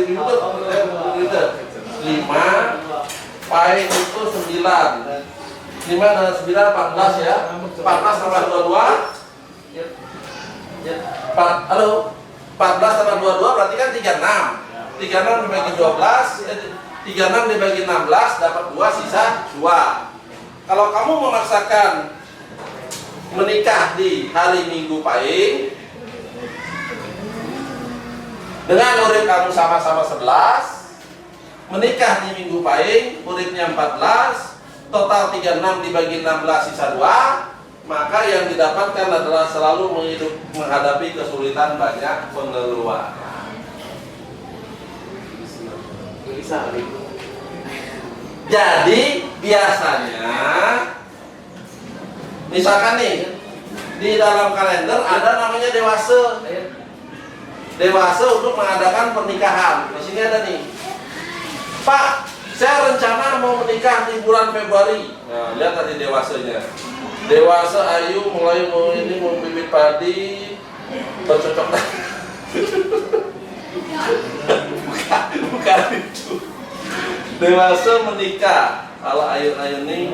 Minggu itu 5, Pahing itu 9. 5 dan 9 14 ya. 14 tambah 22. 14 tambah 22 berarti kan 36. 36 dibagi 12, 36 dibagi 16 dapat 2 sisa 2. Kalau kamu memaksakan menikah di hari Minggu Pahing dengan urip kamu sama-sama 11, menikah di Minggu Pahing, uripnya 14, total 36 dibagi 16 sisa 2, maka yang didapatkan adalah selalu menghadapi kesulitan banyak pengeluaran. Jadi biasanya misalkan nih di dalam kalender ada namanya dewasa. Dewasa untuk mengadakan pernikahan. Di sini ada nih. Pak, saya rencana mau menikah di bulan Februari. Nah, lihat tadi dewasanya. Dewasa ayu mulai mau bibit padi bercocok. Bukan itu. Dewasa menikah. Kalau ayun-ayun ini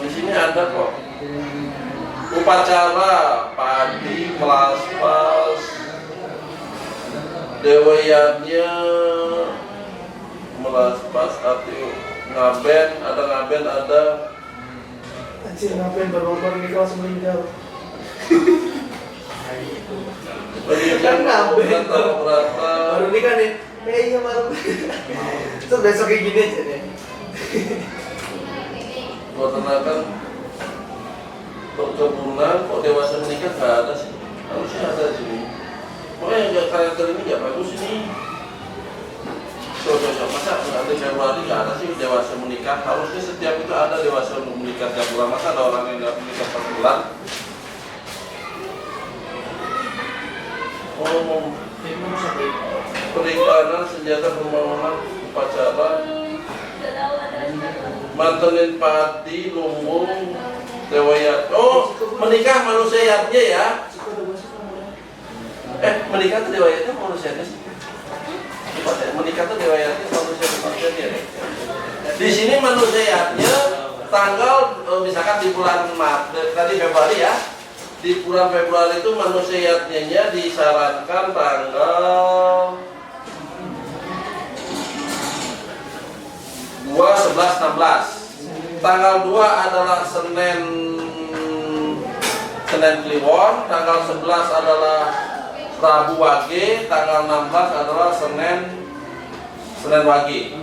di sini ada kok. Upacara padi kelas pas dewayannya pas arti ngaben ada Anjir ngapain baru nikah langsung meninggal. pendidikan Ngaben. rata-rata Baru nikah nih. Iya malu. Terus besok kayak gini aja deh. peternakan perkebunan kok dewasa menikah nggak ada sih, harusnya ada di sini. Pokoknya yang karakter ini nggak bagus ini. Cocok masa nanti Februari nggak ada sih dewasa menikah, harusnya setiap itu ada dewasa untuk menikah tiap bulan. Masa ada orang yang nggak menikah per bulan? Oh, perikanan, senjata, pembangunan, upacara, mantenin padi, lumbung, dewayat. Oh, menikah manusianya ya? Menikah tuh dewayatnya manusianya sih? Menikah tuh dewayatnya manusianya. Di sini manusianya tanggal misalkan di bulan Maret, tadi Februari ya. Di bulan Februari itu manusianya disarankan tanggal 2, 11, 16. Tanggal 2 adalah Senin Kliwon, tanggal 11 adalah Rabu Wage, tanggal 16 adalah Senin Wage.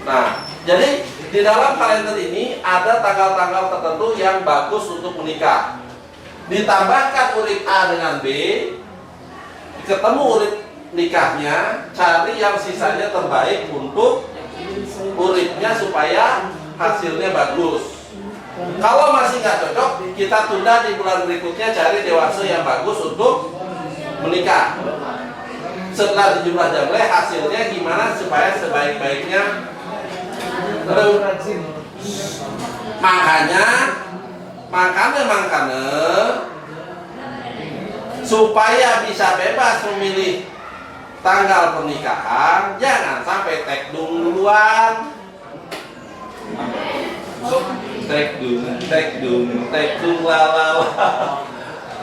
Nah, jadi di dalam kalender ini ada tanggal-tanggal tertentu yang bagus untuk menikah. Ditambahkan urip A dengan B, ketemu urip nikahnya, cari yang sisanya terbaik untuk uripnya supaya hasilnya bagus. Kalau masih nggak cocok, kita tunda di bulan berikutnya cari dewasa yang bagus untuk menikah. Setelah dijumlah jamleh hasilnya gimana supaya sebaik-baiknya. Makanya supaya bisa bebas memilih tanggal pernikahan, jangan sampai tekdung duluan. Tekdung lalala.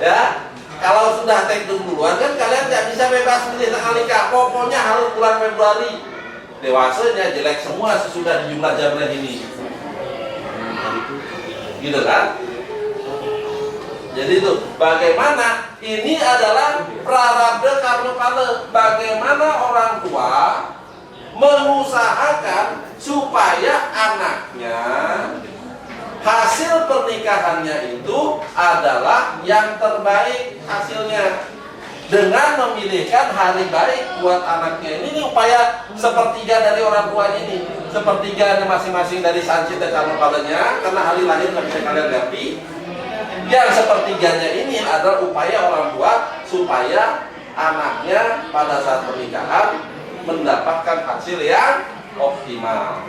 Ya, kalau sudah tekdung duluan kan kalian nggak bisa bebas milih tanggal nikah. Pokoknya harus bulan Februari. Dewasanya jelek semua sesudah dijumlah jamleh ini. Gitu kan? Jadi itu bagaimana ini adalah prarabda karma kala, bagaimana orang tua mengusahakan supaya anaknya hasil pernikahannya itu adalah yang terbaik hasilnya dengan memilihkan hari baik buat anaknya. Ini upaya sepertiga dari orang tuanya ini, sepertiga masing-masing dari sancit dan karma kalanya, karena hari lahir nggak bisa kalian ganti. Yang sepertiganya ini adalah upaya orang tua supaya anaknya pada saat pernikahan mendapatkan hasil yang optimal.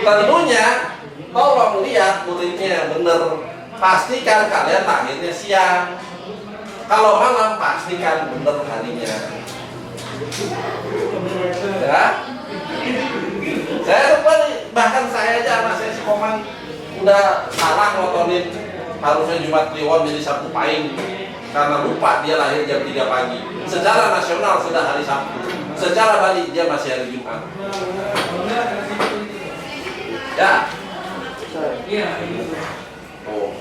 Tentunya tolong lihat muridnya yang benar. Pastikan kalian lahirnya siang. Kalau malam pastikan benar harinya. Ya. Saya lupa nih, bahkan saya aja anak saya si Komang udah salah ngotonin. Harusnya Jumat Kliwon jadi Sabtu Pahing karena lupa dia lahir jam 3 pagi. Secara nasional sudah hari Sabtu, secara Bali dia masih hari Jumat. Ya. Oh.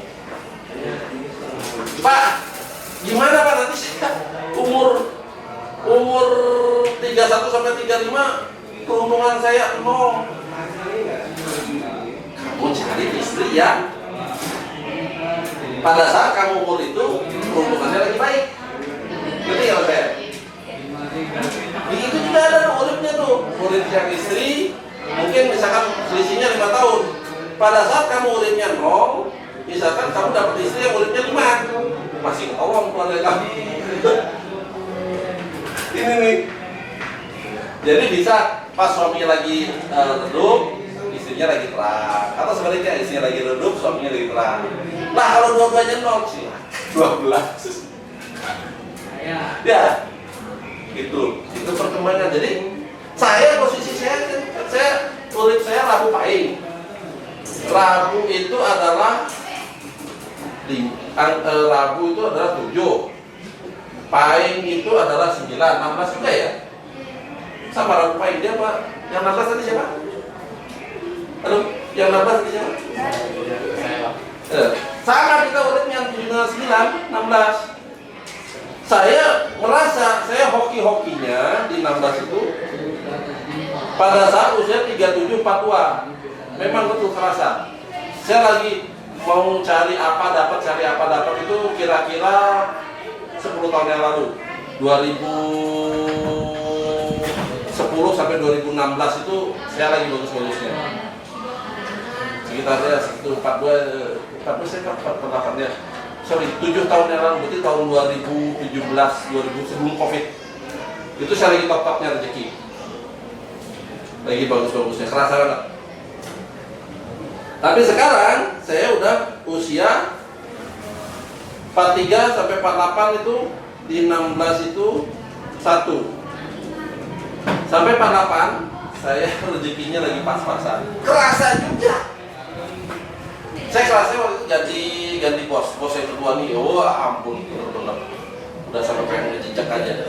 Pak, gimana Pak nanti saya umur 31 sampai 35 peruntungan saya 0. Kamu cari istri ya. Pada saat kamu umur itu peruntungannya lagi baik. Gitu ya saya. Itu juga ada tuh uripnya tuh. Urip yang istri mungkin misalkan selisihnya 5 tahun. Pada saat kamu uripnya 0, misalkan kamu dapat istri yang uripnya 5, masih ketolong keluarga kamu. Ini nih. Jadi bisa pas suaminya lagi redup, istrinya lagi terang, atau sebaliknya istrinya lagi redup, suaminya lagi terang. Nah kalau dua-duanya 0 sih 12. Ya, itu perkembangan. Jadi saya posisi saya urip saya Rabu Pahing. Rabu itu adalah Rabu itu adalah 7. Pahing itu adalah 9, 16 juga ya. Sama Ragupain dia Pak. Yang 16 tadi siapa? Aduh, yang 16 tadi siapa? Sama kita urip yang 9, 16. Saya merasa saya hoki-hokinya di 16 itu pada saat usia 37 42. Memang betul kerasa. Saya lagi mau cari apa dapat itu kira-kira 10 tahun yang lalu. 2010 sampai 2016 itu saya lagi bagus-bagusnya. Sekitar saya 42 tapi saya pendapatnya 7 tahun yang lalu, berarti tahun 2017 sebelum Covid. Itu saya lagi top-topnya rezeki. Lagi bagus-bagusnya, kerasa banget. Tapi sekarang saya udah usia 43 sampai 48 itu di 16 itu 1. Sampai 48 saya rezekinya lagi pas-pasan. Kerasa juga. Saya kerasnya waktu itu ganti bos yang kedua nih, ampun benar-benar udah sampai pengen ngejejak aja.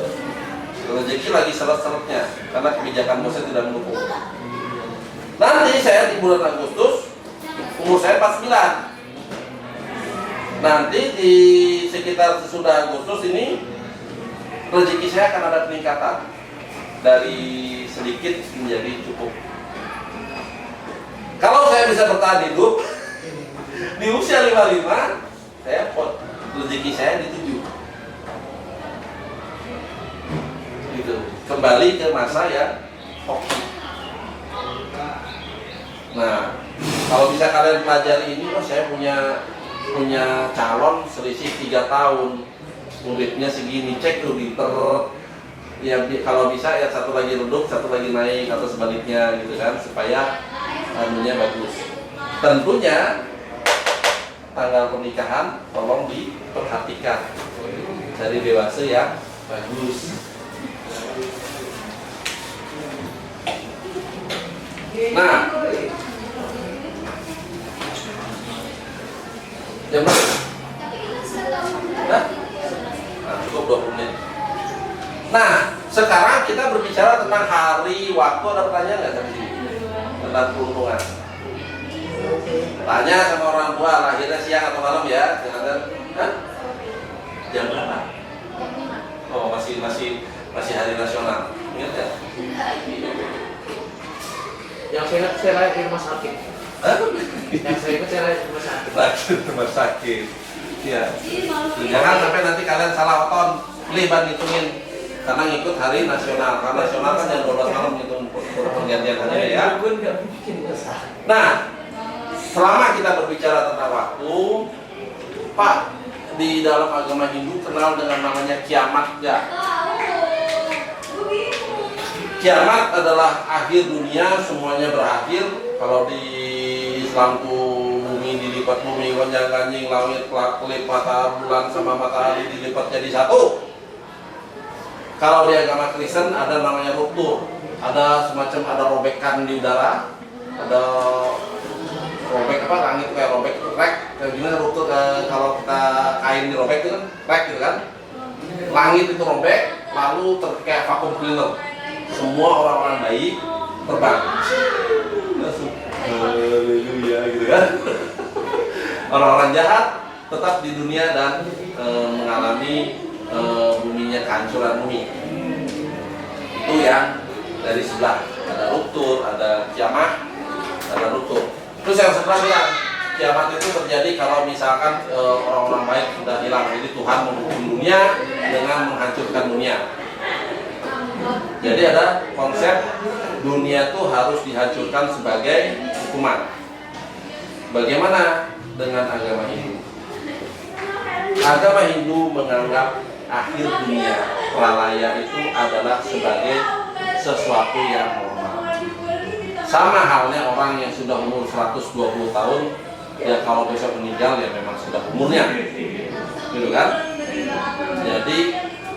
Rezeki lagi seret-seretnya karena kebijakan bosnya tidak mendukung. Nanti saya di bulan Agustus umur saya 49. Nanti di sekitar sesudah Agustus ini rezeki saya akan ada peningkatan dari sedikit menjadi cukup. Kalau saya bisa bertahan hidup di usia 55, saya pot rezeki saya di 7. Gitu. Kembali ke masa yang hoki. Nah, kalau bisa kalian pelajari ini, saya punya calon selisih 3 tahun, muridnya segini, cek tuh di ya kalau bisa ya satu lagi redup, satu lagi naik atau sebaliknya gitu kan, supaya anunya bagus. Tentunya tanggal pernikahan tolong diperhatikan dari dewasa yang bagus. Nah, jam berapa? Nah, cukup 20 menit. Nah, sekarang kita berbicara tentang hari, waktu. Ada pertanyaan nggak sampai sini? Tentang peruntungan. Tanya sama orang tua, lahirnya siang atau malam ya? Hah? Jam berapa? Oh, masih hari nasional. Ingat ya? Yang saya ingat saya lahir di rumah sakit. Yang saya ingat saya lahir di rumah sakit. Rumah sakit. Ya. Jangan sampai nanti kalian salah oton. Liban ngitungin karena ngikut hari nasional. Karena nasional kan jam 12 malam ngitung pergantian hari ya. Nah, selama kita berbicara tentang waktu, Pak, di dalam agama Hindu kenal dengan namanya kiamat ya. Kiamat adalah akhir dunia, semuanya berakhir. Kalau di Islamku bumi dilipat bumi gonjang-ganjing, langit kelip mata bulan sama matahari dilipat jadi satu. Kalau di agama Kristen ada namanya ruptur, ada semacam ada robekan di udara, ada robek apa langit kayak robek rek, kayak gimana ruptur kalau kita kain dirobek itu kan rek gitu kan. Langit itu robek, lalu kayak vakum cleaner. Semua orang-orang baik terbang. Haleluya gitu kan. Orang-orang jahat tetap di dunia dan mengalami buminya kehancuran bumi. Itu yang dari sebelah ada ruptur, ada kiamat, ada ruptur. Terus yang sebelah bilang kiamat itu terjadi kalau misalkan orang-orang baik sudah hilang. Jadi Tuhan menghukum dunia dengan menghancurkan dunia. Jadi ada konsep dunia itu harus dihancurkan sebagai hukuman. Bagaimana dengan agama Hindu? Agama Hindu menganggap akhir dunia, pralaya itu adalah sebagai sesuatu yang normal. Sama halnya orang yang sudah umur 120 tahun, ya kalau besok meninggal ya memang sudah umurnya. Gitu kan? Jadi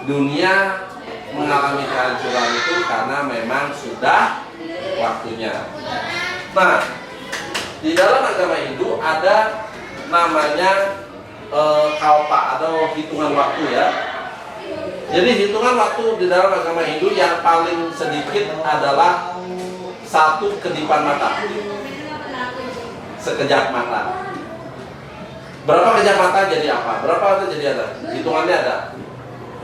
dunia mengalami kehancuran itu karena memang sudah waktunya. Nah, di dalam agama Hindu ada namanya kalpa atau hitungan waktu ya. Jadi hitungan waktu di dalam agama Hindu yang paling sedikit adalah satu kedipan mata, sekejap mata. Berapa kejap mata jadi apa? Berapa itu jadi ada? Hitungannya ada,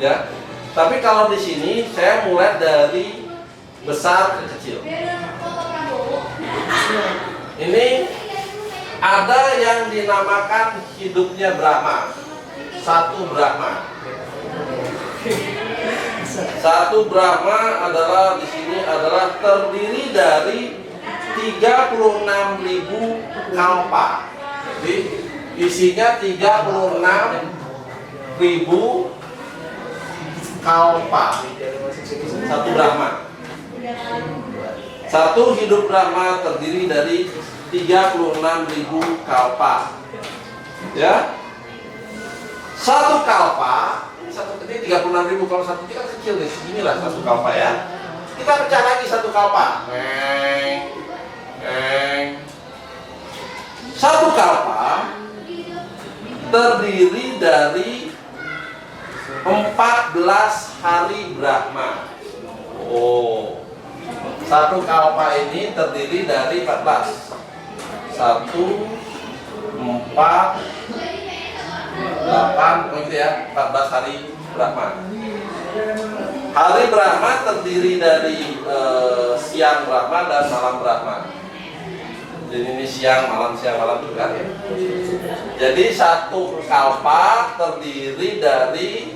ya. Tapi kalau di sini saya mulai dari besar ke kecil. Ini ada yang dinamakan hidupnya Brahma, satu Brahma. Satu Brahma adalah di sini adalah terdiri dari 36.000 kalpa. Jadi isinya 36.000 kalpa. Satu Brahma. Satu hidup Brahma terdiri dari 36.000 kalpa. Ya. Satu kalpa ini 36.000, kalau satu ini kan kecil nih, inilah satu kalpa ya. Kita pecah lagi satu kalpa. Satu kalpa terdiri dari 14 hari Brahma. Oh, satu kalpa ini terdiri dari 14. 1, 4, 8, begitu ya, 14 hari Brahma. Hari Brahma terdiri dari siang Brahma dan malam Brahma. Jadi ini siang malam juga ya. Jadi satu kalpa terdiri dari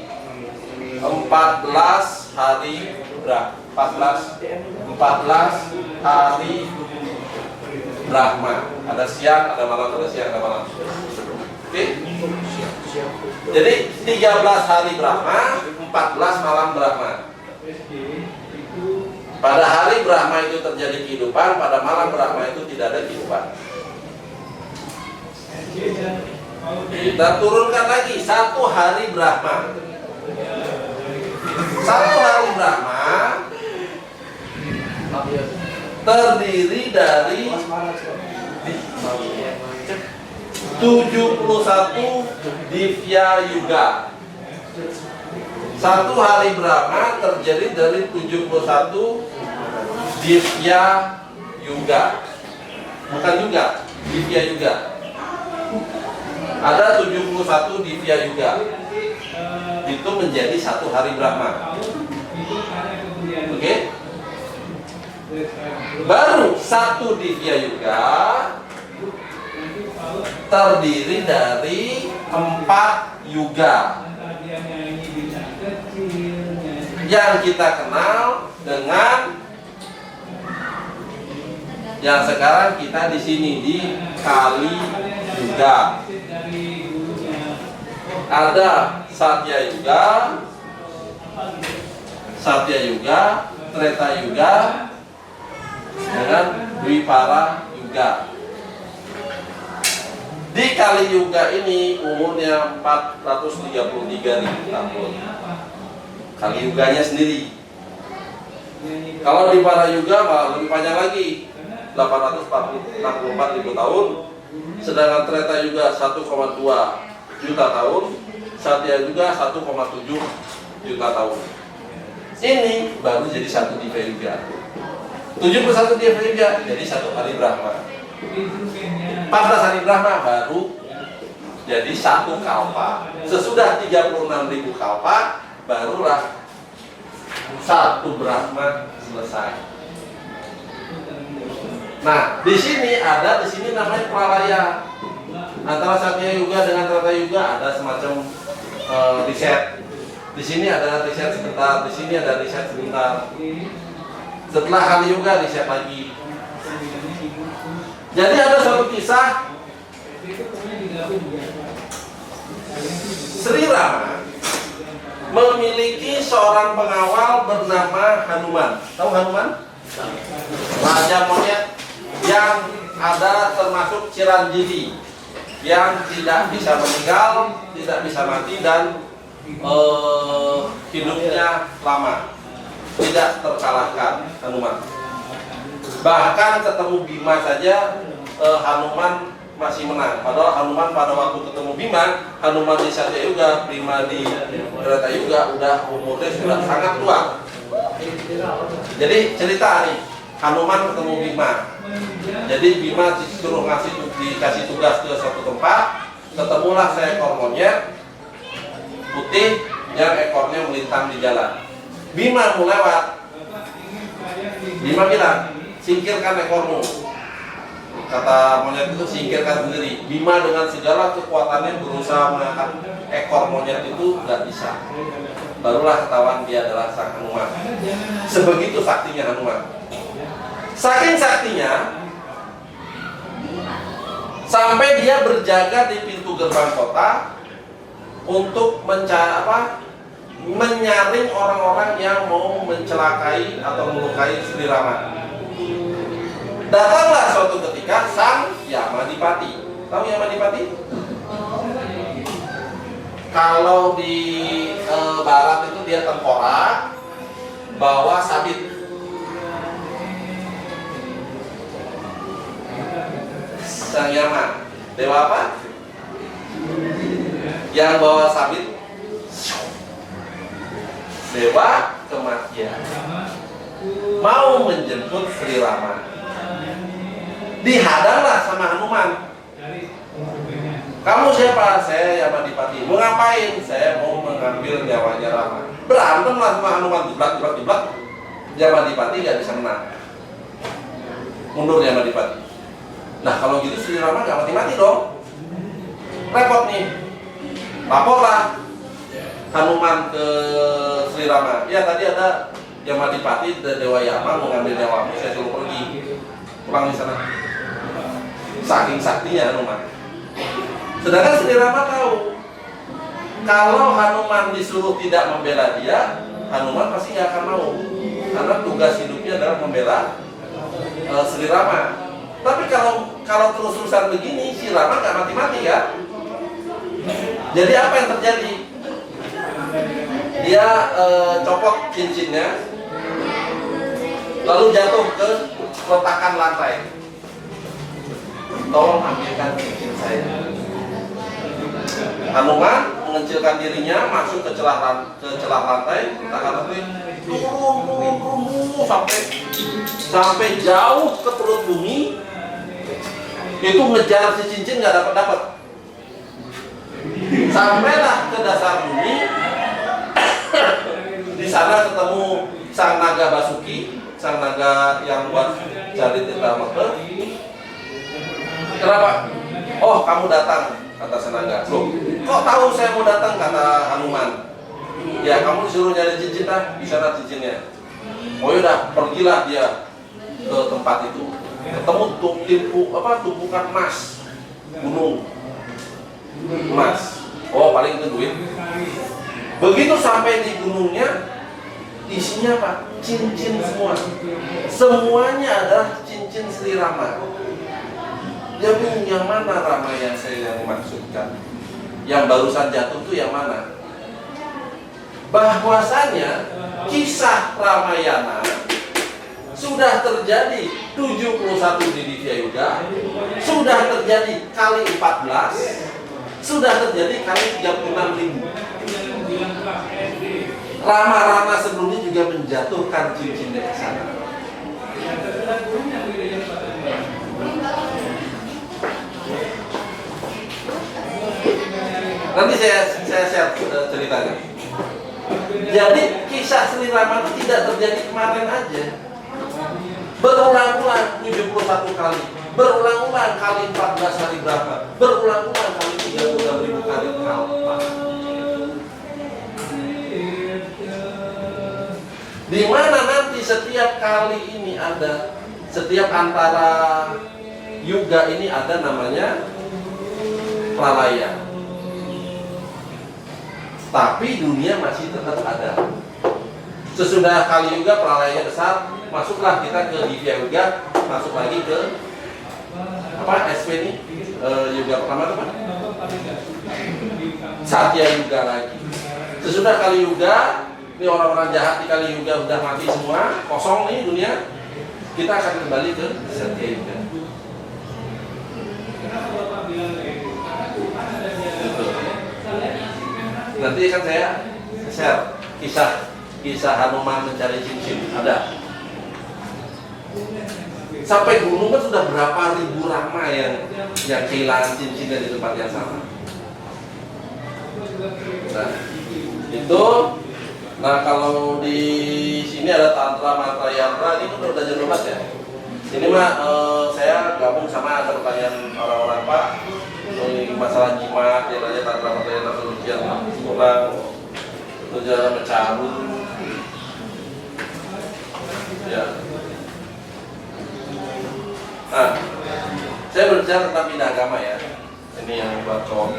14 hari Brahma. 14 hari Brahma. Ada siang, ada malam, ada siang, ada malam. Oke. Jadi 13 hari Brahma, 14 malam Brahma. Pada hari Brahma itu terjadi kehidupan, pada malam Brahma itu tidak ada kehidupan. Kita turunkan lagi satu hari Brahma. Satu hari Brahma terdiri dari 71 Divya Yuga. Satu hari Brahma terjadi dari 71 Divya Yuga. Bukan juga, Divya Yuga. Ada 71 Divya Yuga. Itu menjadi satu hari Brahma. Oke? Baru satu Divya Yuga terdiri dari 4 yuga yang kita kenal dengan yang sekarang kita di sini di Kali Yuga. Ada Satya Yuga, Treta Yuga, dengan Dwipara Yuga. Di Kali Yuga ini umurnya 433.000 tahun. Kali Yuganya sendiri. Kalau di Para Yuga malah lebih panjang lagi, 864.000 tahun. Sedangkan Treta Yuga 1,2 juta tahun, Satya Yuga 1,7 juta tahun. Ini baru jadi satu Divya Yuga. 71 Divya Yuga jadi satu hari Brahma. 14 hari Brahma baru jadi satu kalpa. Sesudah 36.000 kalpa barulah satu Brahma selesai. Nah, di sini namanya pralaya. Antara Satya Yuga dengan Treta Yuga ada semacam riset. Di sini ada riset sebentar, di sini ada riset sebentar. Setelah Kali Yuga riset lagi. Jadi ada satu kisah Sri Rama memiliki seorang pengawal bernama Hanuman. Tahu Hanuman? Raja monyet yang ada termasuk Ciranjini, yang tidak bisa meninggal, tidak bisa mati, dan hidupnya lama, tidak terkalahkan Hanuman. Bahkan ketemu Bima saja Hanuman masih menang. Padahal Hanuman pada waktu ketemu Bima, Hanuman di Satya Yuga, Bima di Treta Yuga udah umurnya sudah sangat tua. Jadi cerita nih, Hanuman ketemu Bima. Jadi Bima dikasih tugas ke suatu tempat, ketemulah seekor monyet putih yang ekornya melintang di jalan. Bima mau lewat. Bima bilang, singkirkan ekormu. Kata monyet itu, singkirkan sendiri. Bima dengan segala kekuatannya berusaha mengangkat ekor monyet itu, gak bisa. Barulah ketahuan dia adalah sang Hanuman. Sebegitu saktinya Hanuman. Saking saktinya, sampai dia berjaga di pintu gerbang kota untuk menyaring orang-orang yang mau mencelakai atau melukai Sri Rama. Datanglah suatu ketika sang Yamadipati. Tahu Yamadipati? Kalau di barat itu dia tengkorak, bawa sabit. Sang Yama, dewa apa? Yang bawa sabit, dewa kematian, mau menjemput Sri Rama. Dihadanglah sama Hanuman. Kamu siapa? Saya Yamadipati. Mau ngapain? Saya mau mengambil nyawanya Rama. Berantemlah sama Hanuman, jeblak. Yamadipati nggak bisa menang. Mundur Yamadipati. Nah kalau gitu Sri Rama nggak mati-mati dong. Repot nih. Laporlah Hanuman ke Sri Rama. Ya tadi ada Yamadipati dan Dewa Yama mengambil nyawamu. Saya suruh pergi. Pulang di sana. Saking saktinya Hanuman. Sedangkan Sri Rama tahu kalau Hanuman disuruh tidak membela dia, Hanuman pasti nggak akan mau. Karena tugas hidupnya adalah membela Sri Rama. Tapi kalau terus-terusan begini, si Rama nggak mati-mati kan? Jadi apa yang terjadi? Dia copot cincinnya, lalu jatuh ke letakan lantai. Tolong ambilkan cincin saya. Hanuman mengecilkan dirinya, masuk ke celah lantai, letakan lantai, sampai jauh ke perut bumi. Itu ngejar si cincin nggak dapat. Sampailah ke dasar bumi. Di sana ketemu sang naga Basuki, sang naga yang buat jadi Tirta Mekeh. Kenapa? Oh, kamu datang, kata sang naga. Loh, kok tahu saya mau datang, kata Hanuman. Ya, kamu disuruh nyari cincin dah, di sana cincinnya. Oh yaudah, pergilah dia ke tempat itu. Ketemu tumpukan emas, gunung emas. Oh, paling itu duit. Begitu sampai di gunungnya, isinya apa? Cincin semua. Semuanya adalah cincin Sri Rama. Dia bingung, yang mana Rama yang saya maksudkan? Yang barusan jatuh itu yang mana? Bahwasanya kisah Ramayana sudah terjadi 71 di Divya Yuga, sudah terjadi kali 14, sudah terjadi kali 36.000. Rama-rama sebelumnya juga menjatuhkan cincinnya ke sana. Nanti saya share ceritanya. Jadi kisah Sri Rama itu tidak terjadi kemarin aja. Berulang-ulang 71 kali, berulang-ulang kali 14 hari berapa, berulang-ulang kali 36.000 kali kalpa. Di mana nanti setiap kali ini ada, setiap antara yuga ini ada namanya pralaya. Tapi dunia masih tetap ada. Sesudah kali yuga pralaya besar, masuklah kita ke Divya Yuga, masuk lagi ke SP ini yuga pertama itu apa? Satya Yuga lagi. Sesudah kali yuga, ini orang-orang jahat di kali yuga udah mati semua, kosong nih dunia. Kita akan kembali ke Satya Yuga. Nanti kan saya share kisah Hanuman mencari cincin, ada. Sampai gunung kan sudah berapa ribu rama yang kehilangan cincinnya di tempat yang sama. Nah, itu. Nah, kalau di sini ada tantra, mantra, yantra, ini udah jadi obat ya. Ini mah saya gabung sama ada pertanyaan orang-orang Pak. Ini masalah jimat, yang nanya tantra, mantra, yantra, solusian kurang, cara mencabut. Ya. Nah, saya berbicara tentang pindah agama ya. Ini yang buat cowok.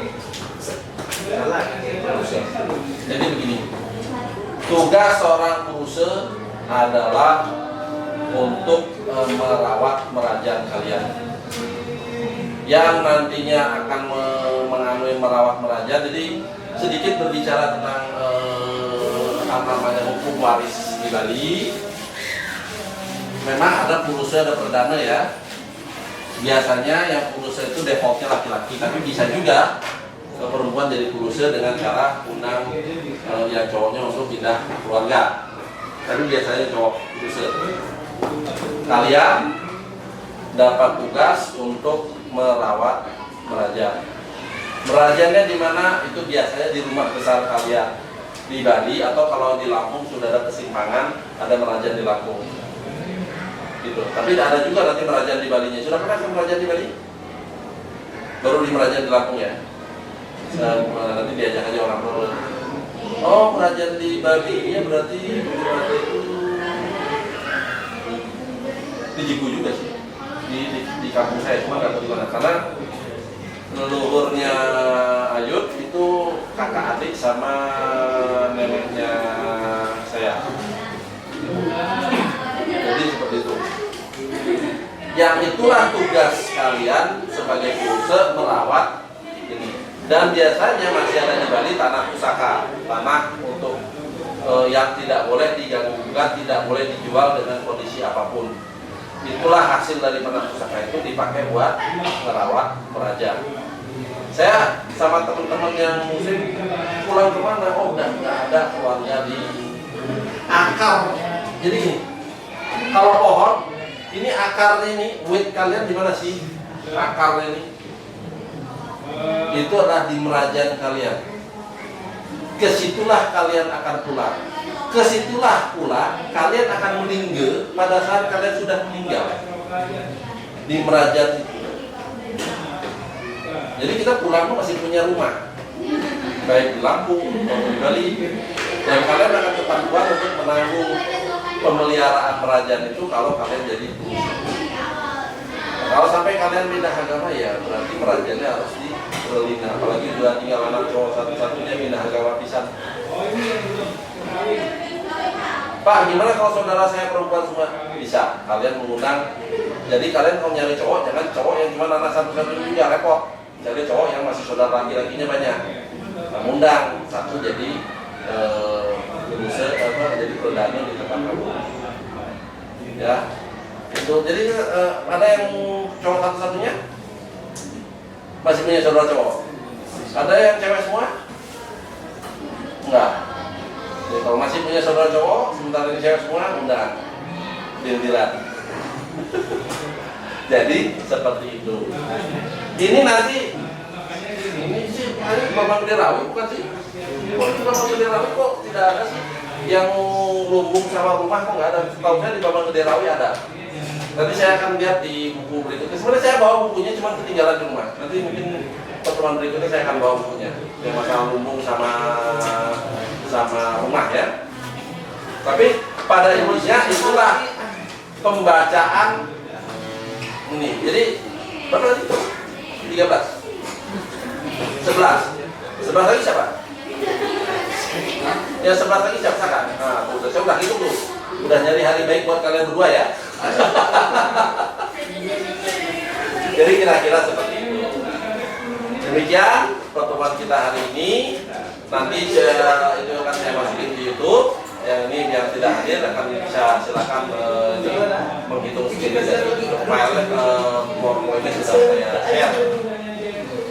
Jadi begini. Tugas seorang kuruse adalah untuk merawat merajaan kalian yang nantinya akan mengambil merawat merajaan. Jadi sedikit berbicara tentang hukum waris di Bali. Memang ada kuruse, ada perdana ya. Biasanya yang kuruse itu defaultnya laki-laki, tapi bisa juga perempuan jadi kuruse dengan cara undang yang cowoknya untuk pindah keluarga. Tapi biasanya cowok kuruse. Kalian dapat tugas untuk merawat merajaan. Merajanya di mana? Itu biasanya di rumah besar kalian di Bali, atau kalau di Lampung sudah ada kesimpangan, ada merajaan di Lampung. Gitu. Tapi ada juga nanti merajaan di Balinya. Sudah pernah ke merajaan di Bali? Baru di merajaan di Lampung ya? Nanti diajak aja orang tua. Oh, merajaan di Bali ya, berarti itu di Jiku juga sih, di kampung saya, cuma nggak tahu di mana karena leluhurnya Ayut itu kakak adik sama neneknya saya. Jadi seperti itu. Yang itulah tugas kalian sebagai kuruse merawat ini. Dan biasanya masih ada di Bali tanah pusaka, tanah untuk yang tidak boleh diganggu-gugat, tidak boleh dijual dengan kondisi apapun. Itulah hasil dari tanah pusaka itu dipakai buat merawat merajaan. Saya sama teman-teman yang muslim pulang ke mana? Oh, udah nggak ada keluarga di akar. Jadi gini, kalau pohon ini akarnya ini, wit kalian di mana sih? Akarnya ini. Itu adalah di merajaan kalian. Kesitulah kalian akan pulang. Kesitulah pula kalian akan meninggal pada saat kalian sudah meninggal di merajaan itu. Jadi kita pulang masih punya rumah, baik di Lampung maupun di Bali, dan kalian akan tetap kuat untuk menanggung pemeliharaan merajaan itu kalau kalian jadi kurus. Kalau sampai kalian pindah agama ya berarti merajaannya harus dibelina. Apalagi sudah tinggal anak cowok satu-satunya pindah agama pisan. Pak, gimana kalau saudara saya perempuan semua? Bisa, kalian mengundang. Jadi kalian kalau nyari cowok, jangan cowok yang cuma anak satu-satunya juga repot. Cari cowok yang masih saudara laki-lakinya banyak. Nah, undang satu jadi jadi perdana di tempat kamu. Ya. Itu jadi ada yang cowok satu-satunya masih punya saudara cowok. Ada yang cewek semua? Enggak. Jadi, kalau masih punya saudara cowok, sementara ini cewek semua, undang deal-dealan. Jadi seperti itu. Ini nanti ini sih Bambang Gede Rawi bukan sih? Kok itu Bambang Gede Rawi kok tidak ada sih? Yang lumbung sama rumah kok nggak ada? Kalau saya di Bambang Gede Rawi ada. Nanti saya akan lihat di buku berikutnya. Sebenarnya saya bawa bukunya cuma ketinggalan di rumah. Nanti mungkin pertemuan berikutnya saya akan bawa bukunya. Yang masalah lumbung sama rumah ya. Tapi pada intinya itulah pembacaan ini. Jadi berapa tadi? 13. 11 lagi siapa? Ya 11 lagi siapa kan? Nah, saya udah hitung tuh. Udah nyari hari baik buat kalian berdua ya. Jadi kira-kira seperti itu. Demikian pertemuan kita hari ini. Nanti itu akan saya masukin di YouTube. Yang ini yang tidak hadir akan bisa silakan menghitung sendiri dari file ini sudah saya share.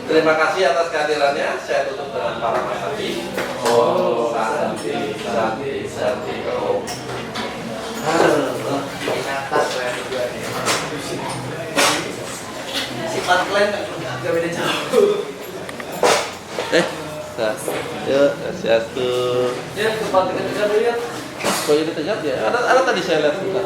Terima kasih atas kehadirannya. Saya tutup dengan para masaki. Oh, santi, santi, santi. Oh. Ini atas kalian berdua nih. Sifat kalian nggak beda jauh. Yuk, siastu. Ya, tempat kita lihat. Kok ini terlihat ya? Ada tadi saya lihat juga.